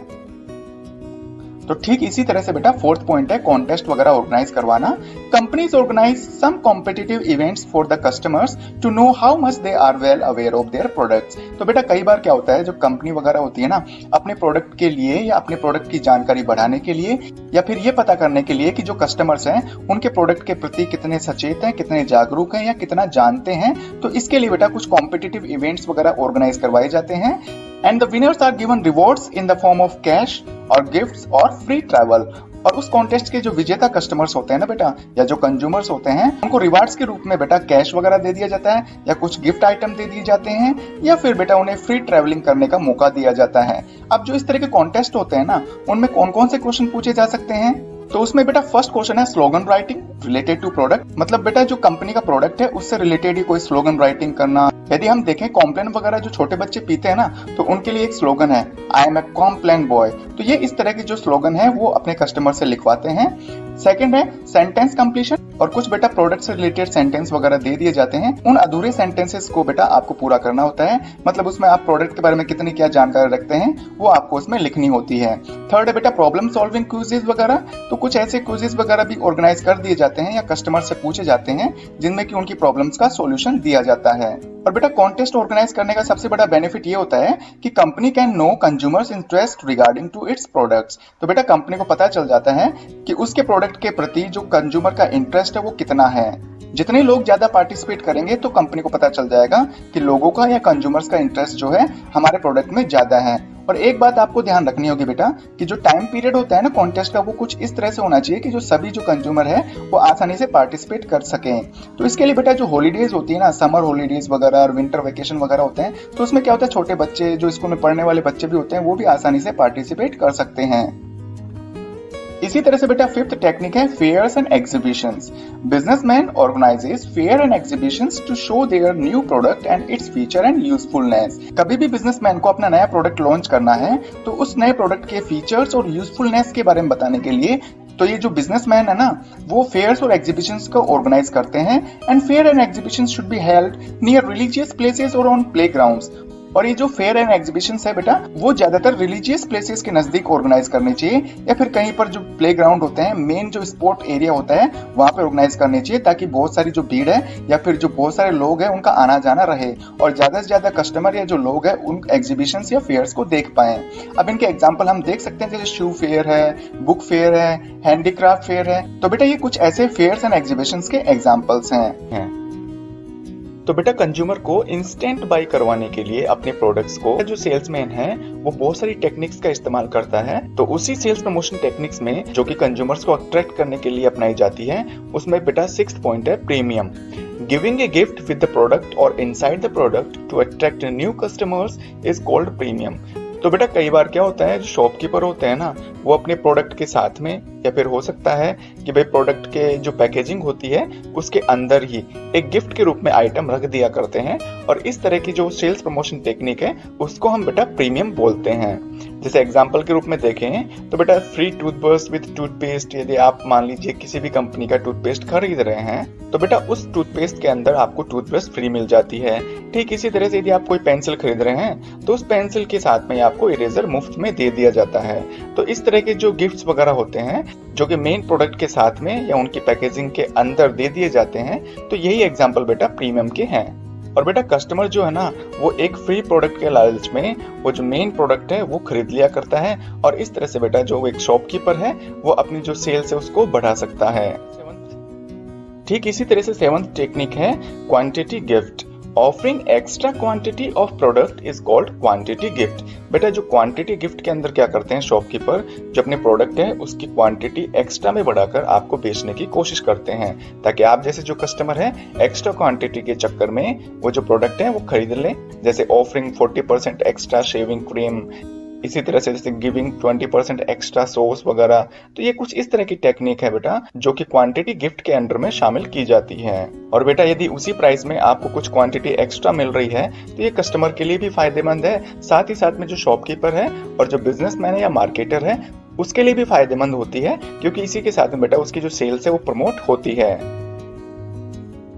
तो ठीक इसी तरह से बेटा फोर्थ पॉइंट है कॉन्टेस्ट वगैरह ऑर्गेनाइज करवाना। Companies organise some competitive events for the customers to know how much they are well aware of their products. तो बेटा कई बार क्या होता है, जो कंपनी वगैरह होती है ना, अपने प्रोडक्ट के लिए या अपने प्रोडक्ट की जानकारी बढ़ाने के लिए या फिर ये पता करने के लिए कि जो कस्टमर्स हैं उनके प्रोडक्ट के प्रति कितने सचेत हैं, कितने जागरूक हैं या कितना जानते हैं, तो इसके लिए बेटा कुछ कॉम्पिटिटिव इवेंट्स वगैरह ऑर्गेनाइज करवाए जाते हैं। And the winners are given rewards in the form of cash और गिफ्ट्स और फ्री ट्रैवल। और उस कॉन्टेस्ट के जो विजेता कस्टमर्स होते हैं ना बेटा, या जो कंज्यूमर्स होते हैं, उनको रिवार्ड्स के रूप में बेटा कैश वगैरह दे दिया जाता है या कुछ गिफ्ट आइटम दे दिए जाते हैं या फिर बेटा उन्हें फ्री ट्रैवलिंग करने का मौका दिया जाता है। अब जो इस तरह के कॉन्टेस्ट होते हैं ना, उनमें कौन कौन से क्वेश्चन पूछे जा सकते हैं? तो उसमें बेटा फर्स्ट क्वेश्चन है slogan writing related to product. मतलब बेटा जो कंपनी का प्रोडक्ट है उससे रिलेटेड ही कोई स्लोगन राइटिंग करना। यदि हम देखें कॉम्प्लेन वगैरह जो छोटे बच्चे पीते हैं ना, तो उनके लिए एक स्लोगन है I am a Complan boy. तो ये इस तरह के जो स्लोगन है वो अपने कस्टमर से लिखवाते हैं। सेकंड है सेंटेंस कंप्लीशन, और कुछ बेटा प्रोडक्ट से रिलेटेड सेंटेंस वगैरह दे दिए जाते हैं। उन अधूरे सेंटेंसेस को बेटा आपको पूरा करना होता है। मतलब उसमें आप प्रोडक्ट के बारे में कितनी क्या जानकारी रखते हैं वो आपको उसमें लिखनी होती है। थर्ड है बेटा प्रॉब्लम सॉल्विंग क्विज़ेस वगैरह। तो कुछ ऐसे क्विज़ेस वगैरह भी ऑर्गेनाइज कर दिए जाते हैं या कस्टमर से पूछे जाते हैं जिनमें कि उनकी प्रॉब्लम्स का सॉल्यूशन दिया जाता है। और बेटा कॉन्टेस्ट ऑर्गेनाइज करने का सबसे बड़ा बेनिफिट ये होता है कि company can know consumers interest regarding to its products. तो बेटा कंपनी को पता चल जाता है कि उसके प्रोडक्ट के प्रति जो कंज्यूमर का इंटरेस्ट है वो कितना है। जितने लोग ज्यादा पार्टिसिपेट करेंगे तो कंपनी को पता चल जाएगा कि लोगों का या कंज्यूमर्स का इंटरेस्ट जो है हमारे प्रोडक्ट में ज्यादा है। और एक बात आपको ध्यान रखनी होगी बेटा कि जो टाइम पीरियड होता है ना कॉन्टेस्ट का, वो कुछ इस तरह से होना चाहिए कि जो सभी जो कंज्यूमर है वो आसानी से पार्टिसिपेट कर सकें। तो इसके लिए बेटा जो हॉलीडेज होती है ना, समर हॉलीडेज वगैरह और विंटर वेकेशन वगैरह होते हैं, तो उसमें क्या होता है छोटे बच्चे जो स्कूल में पढ़ने वाले बच्चे भी होते हैं वो भी आसानी से पार्टिसिपेट कर सकते हैं। इसी तरह से बेटा फिफ्थ टेक्निक है fairs and exhibitions. Businessman organises fair and exhibitions to show their new product and its feature and usefulness. कभी भी बिजनेसमैन को अपना नया प्रोडक्ट लॉन्च करना है तो उस नए प्रोडक्ट के फीचर्स और यूजफुलनेस के बारे में बताने के लिए तो ये जो बिजनेसमैन है ना वो फेयर्स और एग्जीबिशंस को ऑर्गेनाइज करते हैं। And fair and exhibitions should be held near religious places और ऑन प्लेग्राउंड्स। और ये जो फेयर एंड एग्जीबिशंस है बेटा वो ज्यादातर रिलीजियस प्लेसेस के नजदीक ऑर्गेनाइज करनी चाहिए या फिर कहीं पर जो प्लेग्राउंड होते हैं, मेन जो स्पोर्ट एरिया होता है वहां पे ऑर्गेनाइज करनी चाहिए, ताकि बहुत सारी जो भीड़ है या फिर जो बहुत सारे लोग हैं उनका आना जाना रहे और ज्यादा से ज्यादा कस्टमर या जो लोग हैं उन एग्जीबिशंस या फेयर्स को देख पाए। अब इनके एग्जाम्पल हम देख सकते हैं, जैसे शू फेयर है, बुक फेयर है, हैंडीक्राफ्ट फेयर है। तो बेटा ये कुछ ऐसे फेयर्स एंड एग्जीबिशंस के एग्जाम्पल्स हैं। तो बेटा कंज्यूमर को इंस्टेंट बाई करवाने के लिए अपने प्रोडक्ट्स को जो सेल्समैन है वो बहुत सारी टेक्निक्स का इस्तेमाल करता है। तो उसी सेल्स प्रमोशन टेक्निक्स में जो कि कंज्यूमर्स को अट्रैक्ट करने के लिए अपनाई जाती है, उसमें बेटा सिक्स्थ पॉइंट है premium. Giving a gift with the product और inside the product to attract new customers is called premium. तो बेटा कई बार क्या होता है, जो शॉपकीपर होते हैं ना वो अपने प्रोडक्ट के साथ में या फिर हो सकता है कि भाई प्रोडक्ट के जो पैकेजिंग होती है उसके अंदर ही एक गिफ्ट के रूप में आइटम रख दिया करते हैं। और इस तरह की जो सेल्स प्रमोशन टेक्निक है उसको हम बेटा प्रीमियम बोलते हैं। जैसे एग्जांपल के रूप में देखें तो बेटा फ्री टूथब्रश विद टूथपेस्ट, यदि आप मान लीजिए किसी भी कंपनी का टूथपेस्ट खरीद रहे हैं तो बेटा उस टूथपेस्ट के अंदर आपको टूथब्रश फ्री मिल जाती है। ठीक इसी तरह से यदि आप कोई पेंसिल खरीद रहे हैं तो उस पेंसिल के साथ में आपको इरेजर मुफ्त में दे दिया जाता है। तो इस तरह के जो गिफ्ट्स वगैरह होते हैं जो कि मेन प्रोडक्ट के साथ में या उनकी पैकेजिंग के अंदर दे दिए जाते हैं, तो यही एग्जांपल बेटा प्रीमियम के हैं। और बेटा कस्टमर जो है ना वो एक फ्री प्रोडक्ट के लालच में वो जो मेन प्रोडक्ट है वो खरीद लिया करता है, और इस तरह से बेटा जो एक शॉपकीपर है वो अपनी जो सेल्स है उसको बढ़ा सकता है। ठीक इसी तरह से सेवंथ टेक्निक है quantity gift. Offering extra quantity of product is called quantity gift. बेटा जो क्वांटिटी गिफ्ट के अंदर क्या करते हैं शॉपकीपर, जो अपने प्रोडक्ट है उसकी क्वांटिटी एक्स्ट्रा में बढ़ाकर आपको बेचने की कोशिश करते हैं, ताकि आप जैसे जो कस्टमर है एक्स्ट्रा क्वांटिटी के चक्कर में वो जो प्रोडक्ट है वो खरीद लें। जैसे ऑफरिंग 40% एक्स्ट्रा शेविंग क्रीम, इसी तरह से जैसे गिविंग 20% एक्स्ट्रा सॉस वगैरह। तो ये कुछ इस तरह की टेक्निक है बेटा जो कि क्वांटिटी गिफ्ट के अंडर में शामिल की जाती है। और बेटा यदि उसी प्राइस में आपको कुछ क्वांटिटी एक्स्ट्रा मिल रही है तो ये कस्टमर के लिए भी फायदेमंद है, साथ ही साथ में जो शॉपकीपर है और जो बिजनेसमैन है या मार्केटर है उसके लिए भी फायदेमंद होती है, क्योंकि इसी के साथ में बेटा उसकी जो सेल्स है वो प्रमोट होती है।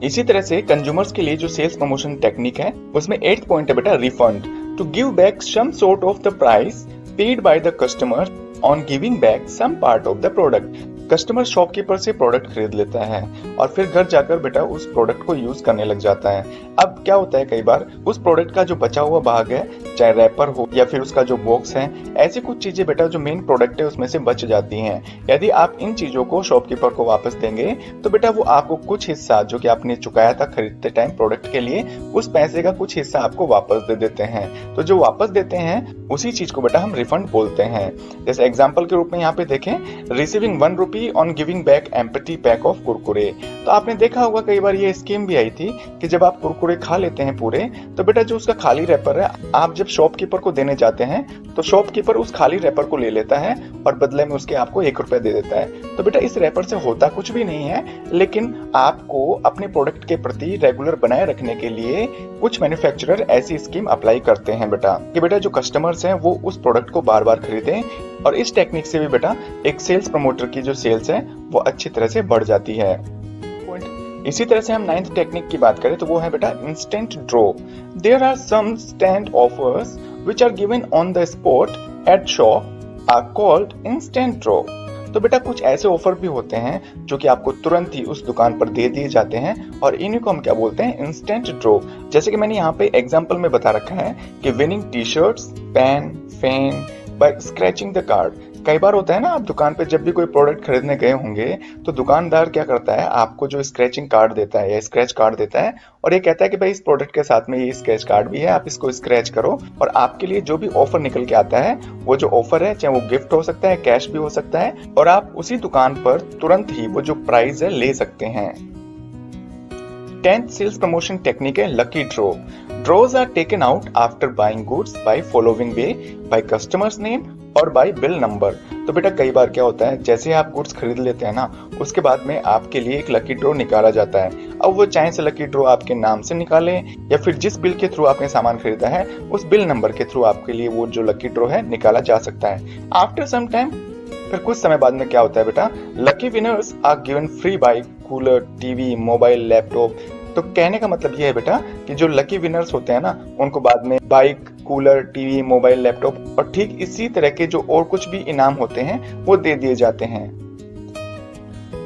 इसी तरह से कंज्यूमर्स के लिए जो सेल्स प्रमोशन टेक्निक है उसमें 8th पॉइंट है बेटा refund. To give back some sort of the price paid by the customer on giving back some part of the product। Customer shopkeeper से प्रोडक्ट खरीद लेता है और फिर घर जाकर बेटा उस प्रोडक्ट को यूज करने लग जाता है। अब क्या होता है कई बार उस प्रोडक्ट का जो बचा हुआ भाग है, चाहे रैपर हो या फिर उसका जो बॉक्स है, ऐसी कुछ चीजें बेटा जो मेन प्रोडक्ट है उसमें से बच जाती हैं। यदि आप इन चीजों को शॉपकीपर को वापस देंगे तो बेटा वो आपको कुछ हिस्सा जो कि आपने चुकाया था खरीदते टाइम प्रोडक्ट के लिए, उस पैसे का कुछ हिस्सा आपको वापस दे देते हैं। तो जो वापस देते हैं उसी चीज को बेटा हम रिफंड बोलते हैं। जैसे एग्जाम्पल के रूप में यहाँ पे देखें, receiving 1 rupee on giving back empty pack of Kurkure. तो आपने देखा होगा कई बार ये स्कीम भी आई थी कि जब आप कुरकुरे खा लेते हैं पूरे तो बेटा जो उसका खाली रैपर है आप जब शॉपकीपर को देने जाते हैं तो शॉपकीपर उस खाली रैपर को ले लेता है और बदले में उसके आपको 1 रुपया दे देता है। तो बेटा इस रैपर से होता कुछ भी नहीं है, लेकिन आपको अपने प्रोडक्ट के प्रति रेगुलर बनाए रखने के लिए कुछ मैन्युफैक्चरर ऐसी स्कीम अप्लाई करते हैं बेटा कि बेटा जो कस्टमर्स हैं वो उस प्रोडक्ट को बार बार खरीदें। और इस टेक्निक से भी बेटा एक सेल्स प्रमोटर की जो सेल्स है वो अच्छी तरह से बढ़ जाती है। इसी तरह से हम 9th टेक्निक की बात करें तो वो है बेटा instant draw. There are some stand offers which are given on the spot at shop are called instant draw. तो बेटा कुछ ऐसे ऑफर भी होते हैं जो कि आपको तुरंत ही उस दुकान पर दे दिए जाते हैं और इन्हीं को हम क्या बोलते हैं, इंस्टेंट ड्रॉ। जैसे कि मैंने यहाँ पे एग्जांपल में बता रखा है कि winning T-shirts, pen, fan by scratching the card. कई बार होता है ना, आप दुकान पे जब भी कोई प्रोडक्ट खरीदने गए होंगे तो दुकानदार क्या करता है, आपको जो स्क्रैचिंग कार्ड देता है या स्क्रैच कार्ड देता है और ये कहता है कि भाई इस प्रोडक्ट के साथ में ये स्क्रैच कार्ड भी है, आप इसको स्क्रैच करो और आपके लिए जो भी ऑफर निकल के आता है वो जो ऑफर है चाहे वो गिफ्ट हो सकता है, कैश भी हो सकता है, और आप उसी दुकान पर तुरंत ही वो जो प्राइस है ले सकते हैं। 10th सेल्स प्रमोशन टेक्निक है lucky draw. Draws are taken out after buying goods by following way by customers name और बाय बिल नंबर। तो बेटा कई बार क्या होता है, जैसे आप गुड्स खरीद लेते हैं ना उसके बाद में आपके लिए एक लकी ड्रॉ निकाला जाता है। अब वो चाहे से लकी ड्रॉ आपके नाम से निकाले या फिर जिस बिल के थ्रू आपने सामान खरीदा है उस बिल नंबर के थ्रू आपके लिए वो जो लकी ड्रॉ है निकाला जा सकता है। आफ्टर सम टाइम, फिर कुछ समय बाद में क्या होता है बेटा, lucky winners are given free bike, cooler, TV, mobile, laptop. तो कहने का मतलब ये है बेटा कि जो लकी विनर्स होते हैं ना उनको बाद में bike, cooler, TV, mobile, laptop और ठीक इसी तरह के जो और कुछ भी इनाम होते हैं वो दे दिए जाते हैं।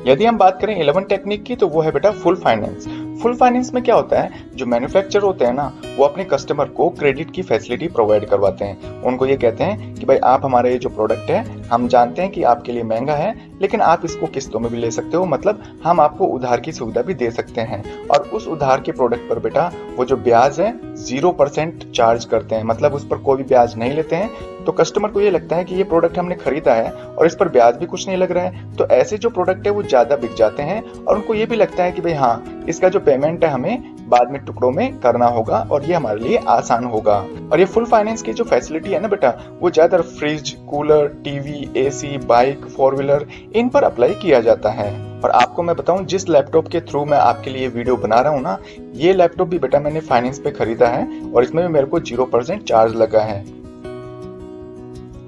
यदि हम बात करें 11 टेक्निक की तो वो है बेटा फुल फाइनेंस। फुल फाइनेंस में क्या होता है, जो मैन्युफैक्चरर होते हैं ना वो अपने कस्टमर को क्रेडिट की फैसिलिटी प्रोवाइड करवाते हैं। उनको ये कहते हैं कि भाई आप हमारा ये जो प्रोडक्ट है हम जानते हैं कि आपके लिए महंगा है लेकिन आप इसको किस्तों में भी ले सकते हो, मतलब हम आपको उधार की सुविधा भी दे सकते हैं। और उस उधार के प्रोडक्ट पर बेटा वो जो ब्याज है 0% चार्ज करते हैं, मतलब उस पर कोई भी ब्याज नहीं लेते हैं। तो कस्टमर को ये लगता है कि ये प्रोडक्ट हमने खरीदा है और इस पर ब्याज भी कुछ नहीं लग रहा है, तो ऐसे जो प्रोडक्ट है वो ज्यादा बिक जाते हैं और उनको ये भी लगता है कि भाई हाँ इसका जो पेमेंट है हमें बाद में टुकड़ों में करना होगा और ये हमारे लिए आसान होगा। और ये फुल फाइनेंस की जो फैसिलिटी है ना बेटा, वो ज्यादातर fridge, cooler, TV, AC, bike, 4 wheeler इन पर अप्लाई किया जाता है। और आपको मैं बताऊं, जिस लैपटॉप के थ्रू मैं आपके लिए वीडियो बना रहा हूं ना, ये लैपटॉप भी बेटा मैंने फाइनेंस पे खरीदा है और इसमें भी मेरे को 0% चार्ज लगा है।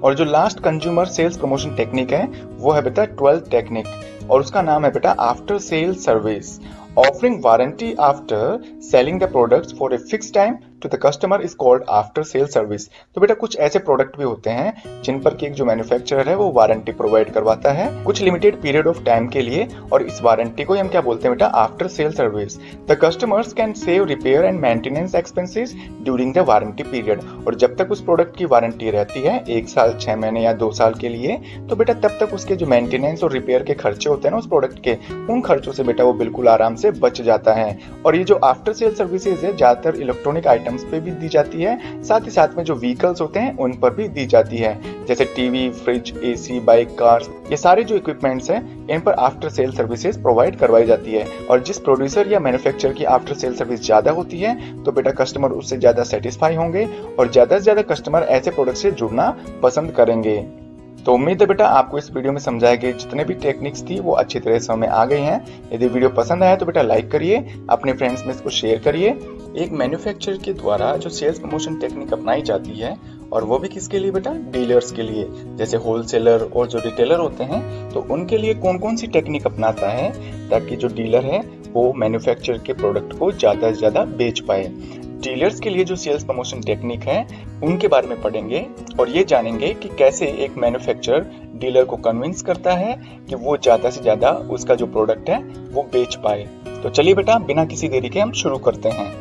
और जो last consumer sales promotion technique है वो है बेटा 12th टेक्निक, और उसका नाम है बेटा after sale service. Offering warranty after selling the products for a fix time to the customer is called after sale service. तो बेटा कुछ ऐसे प्रोडक्ट भी होते हैं जिन पर कि एक जो मैन्युफैक्चरर है वो वारंटी प्रोवाइड करवाता है कुछ लिमिटेड पीरियड ऑफ टाइम के लिए, और इस वारंटी को हम क्या बोलते हैं बेटा, after sale service. The customers can save repair and maintenance expenses during the warranty period. और जब तक उस प्रोडक्ट की वारंटी रहती है 1 साल, 6 महीने या 2 साल के लिए, तो बेटा तब तक उसके जो मेंटेनेंस और रिपेयर के खर्चे होते हैं ना उस प्रोडक्ट के, उन खर्चों से बेटा वो बिल्कुल आराम से बच जाता है। और ये जो आफ्टर सेल सर्विसेज है ज्यादातर इलेक्ट्रॉनिक आइटम्स पे भी दी जाती है, साथ ही साथ में जो व्हीकल्स होते हैं उन पर भी दी जाती है, जैसे TV, fridge, AC, bike, cars, ये सारे जो इक्विपमेंट्स हैं इन पर आफ्टर सेल सर्विसेज प्रोवाइड करवाई जाती है। और जिस प्रोड्यूसर या मैन्युफैक्चरर की आफ्टर सेल सर्विस ज्यादा होती है तो बेटा कस्टमर उससे ज्यादा सेटिस्फाई होंगे और ज्यादा से ज्यादा कस्टमर ऐसे प्रोडक्ट से जुड़ना पसंद करेंगे। तो उम्मीद है बेटा आपको इस वीडियो में समझाए गए जितने भी टेक्निक्स थी वो अच्छी तरह समझ में आ गई हैं। यदि वीडियो पसंद आया तो बेटा लाइक करिए, अपने फ्रेंड्स में इसको शेयर करिए। एक मैन्युफैक्चरर के द्वारा जो सेल्स प्रमोशन टेक्निक अपनाई जाती है, और वो भी किसके लिए बेटा, डीलर्स के लिए, जैसे होलसेलर और जो रिटेलर होते हैं, तो उनके लिए कौन कौन सी टेक्निक अपनाता है ताकि जो डीलर है वो मैन्युफैक्चरर के प्रोडक्ट को ज्यादा से ज्यादा बेच पाए। डीलर्स के लिए जो सेल्स प्रमोशन टेक्निक है उनके बारे में पढ़ेंगे और ये जानेंगे कि कैसे एक मैन्युफैक्चरर डीलर को कन्विंस करता है कि वो ज्यादा से ज्यादा उसका जो प्रोडक्ट है वो बेच पाए। तो चलिए बेटा बिना किसी देरी के हम शुरू करते हैं।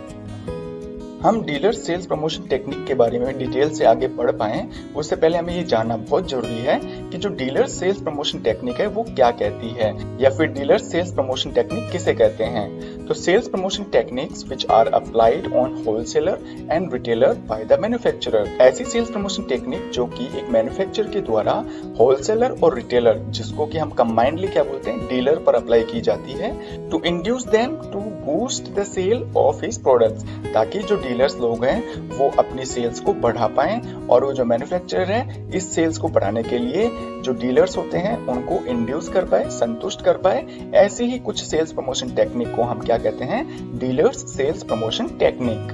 हम डीलर सेल्स प्रमोशन टेक्निक के बारे में डिटेल से आगे बढ़ पाए उससे पहले हमें ये जानना बहुत जरूरी है कि जो डीलर सेल्स प्रमोशन टेक्निक है वो क्या कहती है, या फिर डीलर सेल्स प्रमोशन टेक्निक किसे कहते हैं। तो sales promotion techniques which are applied on wholesaler and retailer by the manufacturer. ऐसी सेल्स प्रमोशन टेक्निक जो कि एक मैन्युफैक्चरर के द्वारा होलसेलर और रिटेलर, जिसको कि हम कंबाइंडली क्या बोलते हैं, डीलर पर अप्लाई की जाती है, to induce them to boost the sale of his products, ताकि जो डीलर्स लोग हैं वो अपनी सेल्स को बढ़ा पाएं और वो जो मैन्युफैक्चरर है इस सेल्स को बढ़ाने के लिए जो डीलर्स होते हैं उनको इंड्यूस कर पाए, संतुष्ट कर पाए। ऐसे ही कुछ सेल्स प्रमोशन टेक्निक को हम क्या कहते हैं, डीलर्स सेल्स प्रमोशन टेक्निक।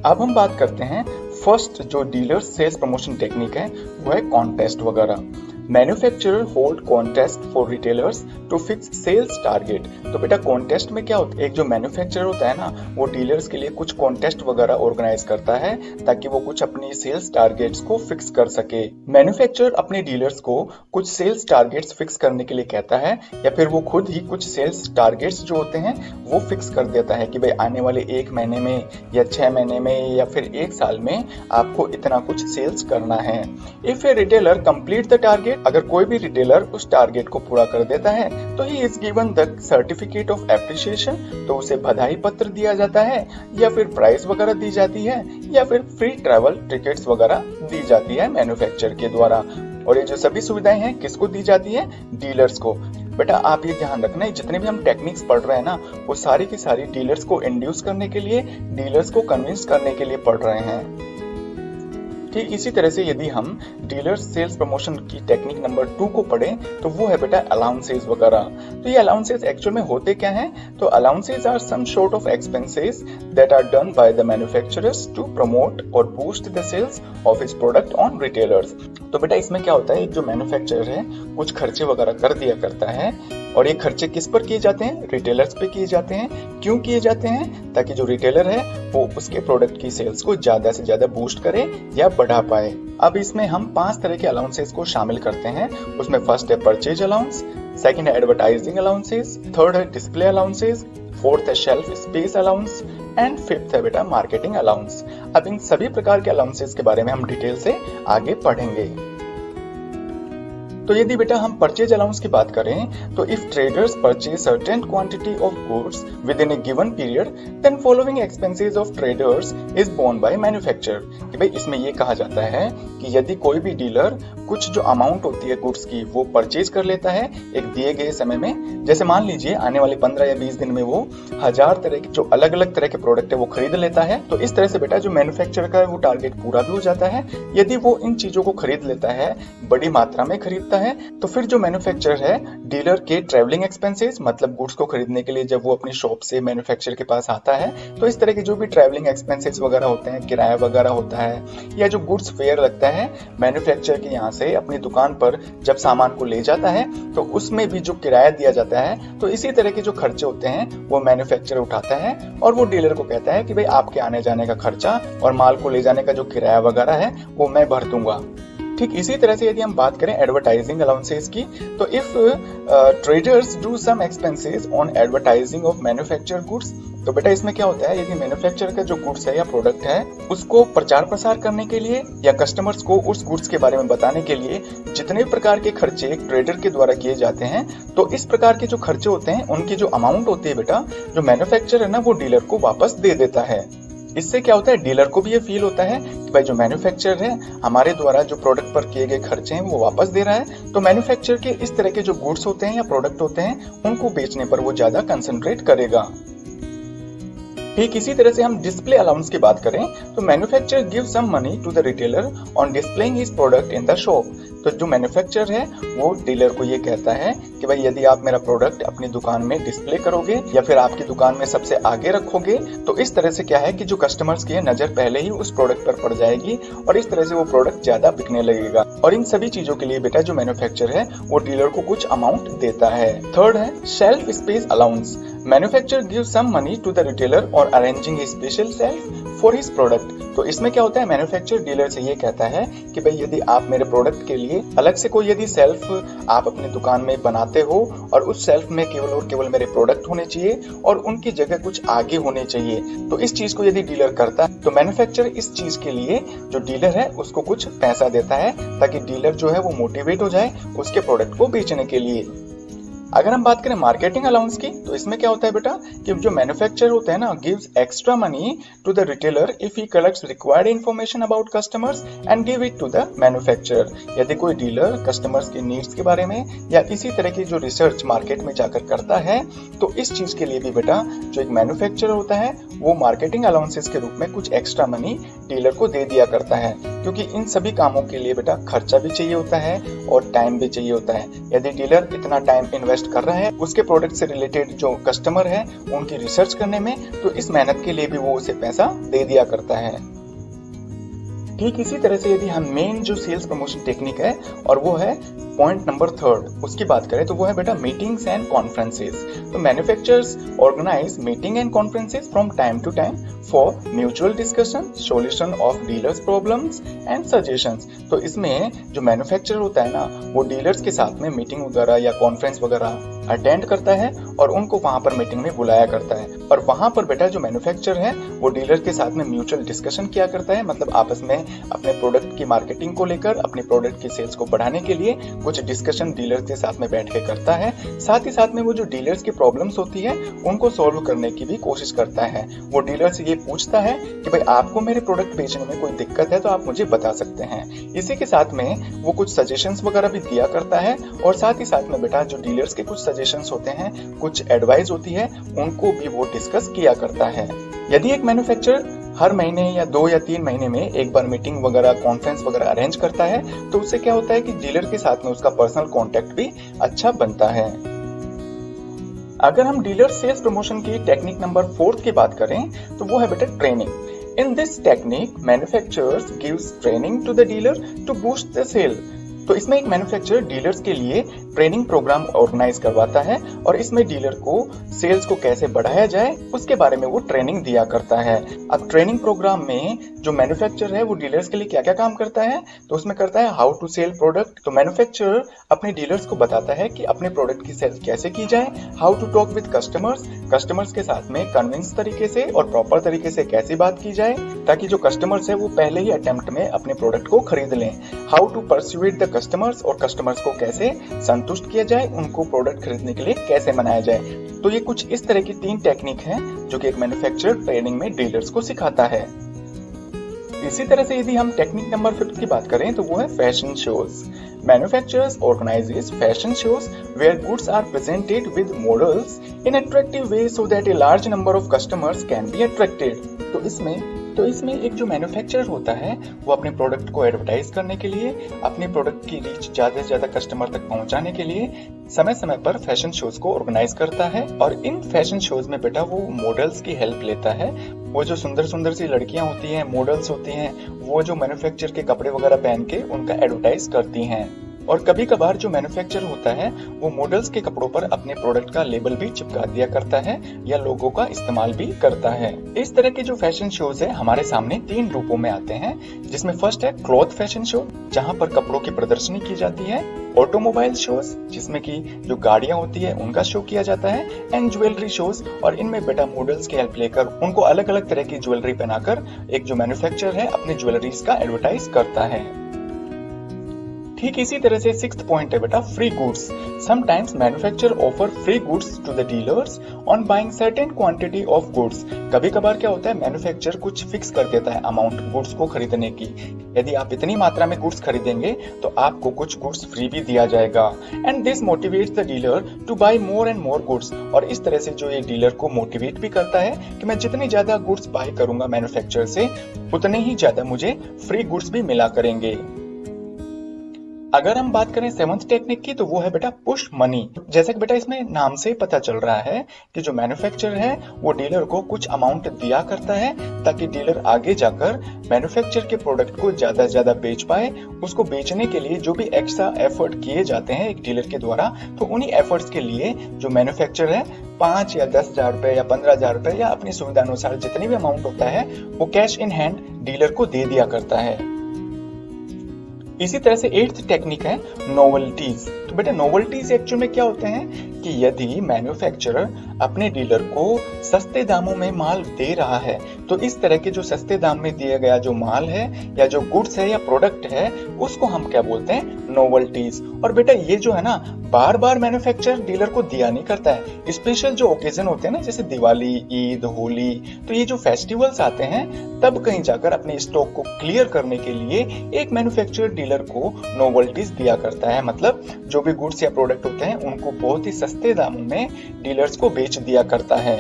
अब हम बात करते हैं फर्स्ट जो डीलर्स सेल्स प्रमोशन टेक्निक है वो है कॉन्टेस्ट वगैरह। Manufacturer hold contest for retailers to fix sales target. तो बेटा कॉन्टेस्ट में क्या होता है, एक जो मैन्युफैक्चरर होता है ना वो डीलर्स के लिए कुछ कॉन्टेस्ट वगैरह ऑर्गेनाइज करता है ताकि वो कुछ अपनी सेल्स टारगेट्स को फिक्स कर सके। मैन्युफैक्चरर अपने डीलर्स को कुछ सेल्स टारगेट्स फिक्स करने के लिए कहता है, या फिर वो खुद ही कुछ सेल्स टारगेट्स जो होते हैं वो फिक्स कर देता है कि भाई आने वाले 1 महीने में या 6 महीने में या फिर 1 साल में आपको इतना कुछ सेल्स करना है। If A retailer complete the target, अगर कोई भी रिटेलर उस टारगेट को पूरा कर देता है तो he is given the certificate of appreciation, तो उसे बधाई पत्र दिया जाता है, या फिर प्राइस वगैरह दी जाती है, या फिर फ्री ट्रैवल टिकट्स वगैरह दी जाती है मैन्युफैक्चरर के द्वारा। और ये जो सभी सुविधाएं हैं किसको दी जाती है, डीलर्स को। बेटा आप ये ध्यान रखना है जितने भी हम टेक्निक्स पढ़ रहे हैं ना वो सारी की सारी डीलर्स को इंड्यूस करने के लिए, डीलर्स को कन्विंस करने के लिए पढ़ रहे हैं। ठीक इसी तरह से यदि हम डीलर सेल्स प्रमोशन की टेक्निक नंबर 2 को पढ़ें तो वो है बेटा अलाउंसेस वगैरह। तो ये अलाउंसेस एक्चुअल में होते क्या हैं, तो allowances are some sort of expenses that are done by the manufacturers to promote और boost the sales of his product on retailers. तो बेटा इसमें क्या होता है, एक जो मैन्युफैक्चरर है कुछ खर्चे वगैरह कर दिया करता है, और ये खर्चे किस पर किए जाते हैं, रिटेलर्स पे किए जाते हैं। क्यों किए जाते हैं, ताकि जो रिटेलर है वो उसके प्रोडक्ट की सेल्स को ज्यादा से ज्यादा बूस्ट करे या बढ़ा पाए। अब इसमें हम 5 तरह के अलाउंसेस को शामिल करते हैं। उसमें फर्स्ट है परचेज अलाउंस, सेकंड है एडवर्टाइजिंग अलाउंसेस, थर्ड है डिस्प्ले अलाउंसेस, फोर्थ है shelf space allowance and fifth है बेटा मार्केटिंग अलाउंस। अब इन सभी प्रकार के अलाउंसेस के बारे में हम डिटेल से आगे पढ़ेंगे। तो यदि बेटा हम परचेज अलाउंस की बात करें तो if traders purchase certain quantity of goods within a given period then following expenses of traders is borne by manufacturer. कि भाई इसमें ये कहा जाता है कि यदि कोई भी डीलर कुछ जो अमाउंट होती है गुड्स की वो परचेज कर लेता है एक दिए गए समय में, जैसे मान लीजिए आने वाले 15 या 20 दिन में वो 1000 तरह के जो अलग अलग तरह के प्रोडक्ट है वो खरीद लेता है, तो इस तरह से बेटा जो मैन्युफैक्चरर का है वो टारगेट पूरा भी हो जाता है। यदि वो इन चीजों को खरीद लेता है, बड़ी मात्रा में खरीदता है, तो फिर जो मैन्युफैक्चरर है डीलर के ट्रेवलिंग एक्सपेंसेस मतलब गुड्स को खरीदने के लिए जब वो अपनी शॉप से मैन्युफैक्चरर के पास आता है तो इस तरह के जो भी ट्रेवलिंग एक्सपेंसेस वगैरह होते हैं, किराया वगैरह होता है या जो गुड्स फेयर लगता है मैन्युफैक्चरर के यहाँ से अपनी दुकान पर जब सामान को ले जाता है तो उसमें भी जो किराया दिया जाता है, तो इसी तरह के जो खर्चे होते हैं वो मैन्युफैक्चरर उठाता है और वो डीलर को कहता है कि भाई आपके आने जाने का खर्चा और माल को ले जाने का जो किराया वगैरह है वो मैं भर दूंगा। ठीक इसी तरह से यदि हम बात करें एडवर्टाइजिंग अलाउंसेस की, तो if traders do some expenses on advertising of manufactured goods, तो बेटा इसमें क्या होता है, यदि मैन्युफैक्चर का जो गुड्स है या प्रोडक्ट है उसको प्रचार प्रसार करने के लिए या कस्टमर्स को उस गुड्स के बारे में बताने के लिए जितने प्रकार के खर्चे एक ट्रेडर के द्वारा किए जाते हैं, तो इस प्रकार के जो खर्चे होते हैं उनकी जो अमाउंट होती है बेटा जो मैन्युफैक्चरर है ना वो डीलर को वापस दे देता है। इससे क्या होता है, डीलर को भी ये फील होता है कि भाई जो मैन्युफैक्चरर है हमारे द्वारा जो प्रोडक्ट पर किए गए खर्चे हैं वो वापस दे रहा है, तो मैन्युफैक्चरर के इस तरह के जो गुड्स होते हैं या प्रोडक्ट होते हैं उनको बेचने पर वो ज्यादा कंसंट्रेट करेगा। ठीक इसी तरह से हम डिस्प्ले अलाउंस की बात करें तो manufacturer give some money to the retailer on displaying his product in the shop. तो जो मैन्युफैक्चरर है वो डीलर को ये कहता है कि भाई यदि आप मेरा प्रोडक्ट अपनी दुकान में डिस्प्ले करोगे या फिर आपकी दुकान में सबसे आगे रखोगे तो इस तरह से क्या है कि जो कस्टमर्स की नजर पहले ही उस प्रोडक्ट पर पड़ जाएगी और इस तरह से वो प्रोडक्ट ज्यादा बिकने लगेगा। और इन सभी चीजों के लिए बेटा जो मैन्युफैक्चरर है वो डीलर को कुछ अमाउंट देता है। थर्ड है shelf space allowance. Manufacturer give some money to the retailer और arranging a special shelf for his product. तो इसमें क्या होता है, मैन्युफैक्चरर डीलर से ये कहता है कि भाई यदि आप मेरे प्रोडक्ट के लिए अलग से कोई यदि शेल्फ आप अपनी दुकान में बनाते हो और उस शेल्फ में केवल और केवल मेरे प्रोडक्ट होने चाहिए और उनकी जगह कुछ आगे होने चाहिए, तो इस चीज को यदि डीलर करता है तो मैन्युफैक्चरर इस चीज के लिए जो डीलर है उसको कुछ पैसा देता है ताकि डीलर जो है वो मोटिवेट हो जाए उसके प्रोडक्ट को बेचने के लिए। अगर हम बात करें मार्केटिंग अलाउंस की तो इसमें क्या होता है बेटा कि जो मैन्युफैक्चरर होता है ना gives extra money to the retailer if he collects required information about customers and give it to the manufacturer. यदि कोई डीलर कस्टमर्स की नीड्स के बारे में या इसी तरह की जो रिसर्च मार्केट में जाकर करता है तो इस चीज के लिए भी बेटा जो एक मैन्युफैक्चरर होता है वो मार्केटिंग अलाउंसेस के रूप में कुछ एक्स्ट्रा मनी डीलर को दे दिया करता है, क्योंकि इन सभी कामों के लिए बेटा खर्चा भी चाहिए होता है और टाइम भी चाहिए होता है। यदि डीलर इतना टाइम इन्वेस्ट कर रहा है उसके प्रोडक्ट से रिलेटेड जो कस्टमर है उनकी रिसर्च करने में, तो इस मेहनत के लिए भी वो उसे पैसा दे दिया करता है। ठीक इसी तरह से यदि हम मेन जो सेल्स प्रमोशन टेक्निक है और वो है पॉइंट नंबर 3 उसकी बात करें तो वो है बेटा मीटिंग्स एंड कॉन्फ्रेंसेस। तो manufacturers organise meeting and conferences from time to time for mutual discussion, solution of dealers problems and suggestions. तो इसमें जो मैन्युफैक्चरर होता है ना वो डीलर्स के साथ में मीटिंग वगैरह या कॉन्फ्रेंस वगैरह अटेंड करता है और उनको वहां पर मीटिंग में बुलाया करता है और वहां पर बेटा जो मैन्युफैक्चरर है वो डीलर के साथ में म्यूचुअल डिस्कशन किया करता है, मतलब आपस में अपने प्रोडक्ट की मार्केटिंग को लेकर अपने प्रोडक्ट की सेल्स को बढ़ाने के लिए कुछ डिस्कशन डीलर के साथ में बैठ के करता है। साथ ही साथ में वो जो डीलर्स की प्रॉब्लम्स होती है उनको सॉल्व करने की भी कोशिश करता है। वो डीलर से ये पूछता है कि भाई आपको मेरे प्रोडक्ट बेचने में कोई दिक्कत है तो आप मुझे बता सकते हैं। इसी के साथ में वो कुछ सजेशंस वगैरह भी दिया करता है और साथ ही साथ में बेटा जो डीलर्स के कुछ सजेशंस होते हैं, कुछ एडवाइस होती है, उनको भी वो डिस्कस किया करता है। यदि एक मैन्युफैक्चरर हर महीने या 2 या 3 महीने में एक बार मीटिंग वगैरह कॉन्फ्रेंस वगैरह अरेंज करता है तो उससे क्या होता है कि डीलर के साथ में उसका पर्सनल कांटेक्ट भी अच्छा बनता है। अगर हम डीलर सेल्स प्रमोशन की टेक्निक नंबर 4 की बात करें तो वो है बेटा training. In this technique manufacturers gives training to the dealer to boost the sale. तो इसमें एक मैन्युफैक्चरर डीलर्स के लिए ट्रेनिंग प्रोग्राम ऑर्गेनाइज करवाता है और इसमें डीलर को सेल्स को कैसे बढ़ाया जाए उसके बारे में वो ट्रेनिंग दिया करता है। अब ट्रेनिंग प्रोग्राम में जो मैन्युफैक्चरर है वो डीलर्स के लिए क्या क्या काम करता है, तो उसमें करता है हाउ टू सेल प्रोडक्ट। तो मैन्युफैक्चरर अपने डीलर्स को बताता है कि अपने प्रोडक्ट की सेल कैसे की जाए। How to talk with customers के साथ में कन्विंस तरीके से और प्रॉपर तरीके से कैसी बात की जाए ताकि जो कस्टमर्स है वो पहले ही अटेम्प्ट में अपने प्रोडक्ट को खरीद लें। हाउ टू परस्यूएट द कस्टमर्स, और कस्टमर्स को कैसे संतुष्ट किया जाए, उनको प्रोडक्ट खरीदने के लिए कैसे मनाया जाए। तो ये कुछ इस तरह की 3 टेक्निक हैं जो कि एक मैन्युफैक्चरर ट्रेनिंग में डीलर्स को सिखाता है। इसी तरह से यदि हम टेक्निक नंबर 5 की बात करें तो वो है fashion shows. Manufacturers organizes fashion shows where goods are presented with models in attractive way so that a large number of customers can be attracted. तो इसमें एक जो मैन्युफैक्चरर होता है वो अपने प्रोडक्ट को एडवर्टाइज करने के लिए, अपने प्रोडक्ट की रीच ज्यादा से ज्यादा कस्टमर तक पहुंचाने के लिए समय समय पर फैशन शोज को ऑर्गेनाइज करता है। और इन फैशन शोज में बेटा वो मॉडल्स की हेल्प लेता है। वो जो सुंदर सुंदर सी लड़कियां होती हैं, मॉडल्स होती हैं, वो जो मैन्युफैक्चरर के कपड़े वगैरह पहन के उनका एडवर्टाइज करती हैं। और कभी कभार जो मैन्युफैक्चरर होता है वो मॉडल्स के कपड़ों पर अपने प्रोडक्ट का लेबल भी चिपका दिया करता है या लोगो का इस्तेमाल भी करता है। इस तरह के जो फैशन शोज है हमारे सामने 3 रूपों में आते हैं, जिसमें फर्स्ट है क्लॉथ फैशन शो, जहां पर कपड़ों की प्रदर्शनी की जाती है। ऑटोमोबाइल शोज, जिसमें की जो गाड़ियां होती है उनका शो किया जाता है। एंड ज्वेलरी शोज, और इनमें बेटा मॉडल्स की हेल्प लेकर उनको अलग अलग तरह की ज्वेलरी पहनाकर एक जो मैन्युफैक्चरर है अपनी ज्वेलरीज का एडवर्टाइज करता है। ठीक इसी तरह से 6th पॉइंट है बेटा free goods. Sometimes manufacturer offer free goods to the dealers on buying certain quantity of goods. कभी कभार क्या होता है, मैन्युफैक्चरर कुछ फिक्स कर देता है अमाउंट गुड्स को खरीदने की। यदि आप इतनी मात्रा में गुड्स खरीदेंगे तो आपको कुछ गुड्स फ्री भी दिया जाएगा। And this motivates the dealer to buy more and more goods. और इस तरह से जो ये डीलर को मोटिवेट भी करता है कि मैं जितनी ज्यादा गुड्स बाय करूंगा मैन्युफैक्चरर से उतने ही ज्यादा मुझे फ्री गुड्स भी मिला करेंगे। अगर हम बात करें 7th टेक्निक की तो वो है बेटा पुश मनी। जैसे कि बेटा इसमें नाम से ही पता चल रहा है कि जो मैन्युफैक्चरर है वो डीलर को कुछ अमाउंट दिया करता है ताकि डीलर आगे जाकर मैन्युफैक्चरर के प्रोडक्ट को ज्यादा से ज्यादा बेच पाए। उसको बेचने के लिए जो भी एक्स्ट्रा एफर्ट किए जाते हैं एक डीलर के द्वारा, तो उन्हीं एफर्ट्स के लिए जो मैन्युफैक्चरर है 5 या 10,000 रुपए या 15,000 रुपए या अपनी सुविधा अनुसार जितनी भी अमाउंट होता है वो कैश इन हैंड डीलर को दे दिया करता है। इसी तरह से 8th टेक्निक है नोवेल्टीज। तो बेटा नोवेल्टीज एक्चुअल में क्या होते हैं कि यदि मैन्युफैक्चरर अपने डीलर को सस्ते दामों में माल दे रहा है तो इस तरह के जो सस्ते दाम में दिया गया जो माल है या जो गुड्स है या प्रोडक्ट है उसको हम क्या बोलते हैं, नोवेल्टीज। और बेटा ये जो है ना बार बार मैन्युफैक्चरर डीलर को दिया नहीं करता है। स्पेशल जो ओकेजन होते हैं ना जैसे दिवाली, ईद, होली, तो ये जो फेस्टिवल्स आते हैं तब कहीं जाकर अपने स्टॉक को क्लियर करने के लिए एक मैन्युफैक्चरर डीलर को नोवेल्टीज दिया करता है। मतलब जो भी गुड्स या प्रोडक्ट होते हैं उनको बहुत ही सस्ते दामों में डीलर्स को बेच दिया करता है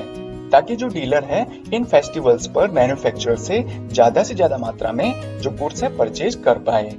ताकि जो डीलर है इन फेस्टिवल्स पर मैन्युफैक्चरर से ज्यादा मात्रा में जो गुड्स है परचेज कर पाए।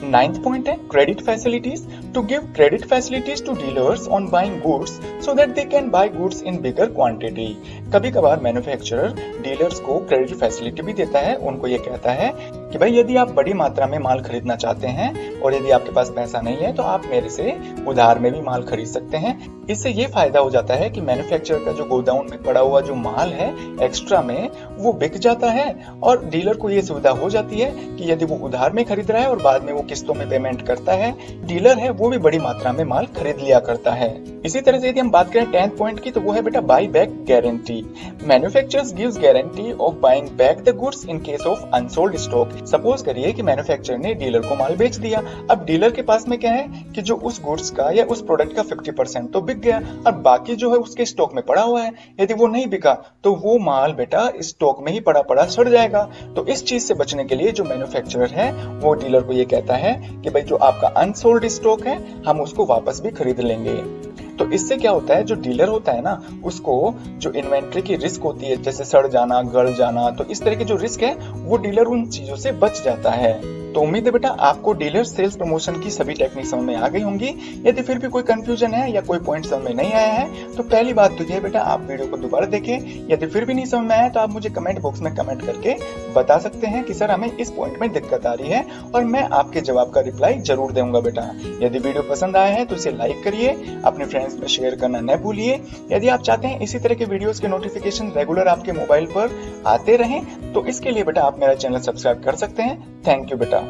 9th पॉइंट है credit facilities. To give credit facilities to dealers on buying goods so that they can buy goods in bigger quantity. कभी कभार मैन्युफैक्चरर डीलर्स को क्रेडिट फैसिलिटी भी देता है। उनको ये कहता है कि भाई यदि आप बड़ी मात्रा में माल खरीदना चाहते हैं और यदि आपके पास पैसा नहीं है तो आप मेरे से उधार में भी माल खरीद सकते हैं। इससे ये फायदा हो जाता है कि मैन्युफैक्चरर का जो गोडाउन में पड़ा हुआ जो माल है एक्स्ट्रा में वो बिक जाता है और डीलर को ये सुविधा हो जाती है कि यदि वो उधार में खरीद रहा है और बाद में वो किस्तों में पेमेंट करता है, डीलर है वो भी बड़ी मात्रा में माल खरीद लिया करता है। इसी तरह से यदि हम बात करें 10th पॉइंट की तो वो है बेटा by back guarantee. Manufacturers gives guarantee of buying back the goods in case of unsold stock. Suppose करिए कि मैन्युफैक्चरर ने डीलर को माल बेच दिया। अब डीलर के पास में क्या है कि जो उस गुड्स का या उस प्रोडक्ट का 50% तो बिक गया और बाकी जो है उसके स्टॉक में पड़ा हुआ है। यदि वो नहीं बिका तो वो माल बेटा स्टॉक में ही पड़ा सड़ जाएगा। तो इस चीज से बचने के लिए जो मैन्युफैक्चरर है वो डीलर को ये कहता है कि भाई जो आपका अनसोल्ड स्टॉक है हम उसको वापस भी खरीद लेंगे। तो इससे क्या होता है, जो डीलर होता है ना उसको जो इन्वेंट्री की रिस्क होती है जैसे सड़ जाना, गल जाना, तो इस तरह के जो रिस्क है वो डीलर उन चीजों से बच जाता है। तो उम्मीद है बेटा आपको डीलर सेल्स प्रमोशन की सभी टेक्निक समझ में आ गई होंगी। यदि फिर भी कोई कंफ्यूजन है या कोई पॉइंट समझ में नहीं आया है तो पहली बात तो ये बेटा आप वीडियो को दोबारा देखें। यदि फिर भी नहीं समझ में आया तो आप मुझे कमेंट बॉक्स में कमेंट करके बता सकते हैं कि सर हमें इस पॉइंट में दिक्कत आ रही है, और मैं आपके जवाब का रिप्लाई जरूर दूंगा बेटा। यदि वीडियो पसंद आया है तो इसे लाइक करिए, अपने फ्रेंड्स में शेयर करना न भूलिए। यदि आप चाहते हैं इसी तरह के वीडियोस के नोटिफिकेशन रेगुलर आपके मोबाइल पर आते रहें तो इसके लिए बेटा आप मेरा चैनल सब्सक्राइब कर सकते हैं। थैंक यू बेटा।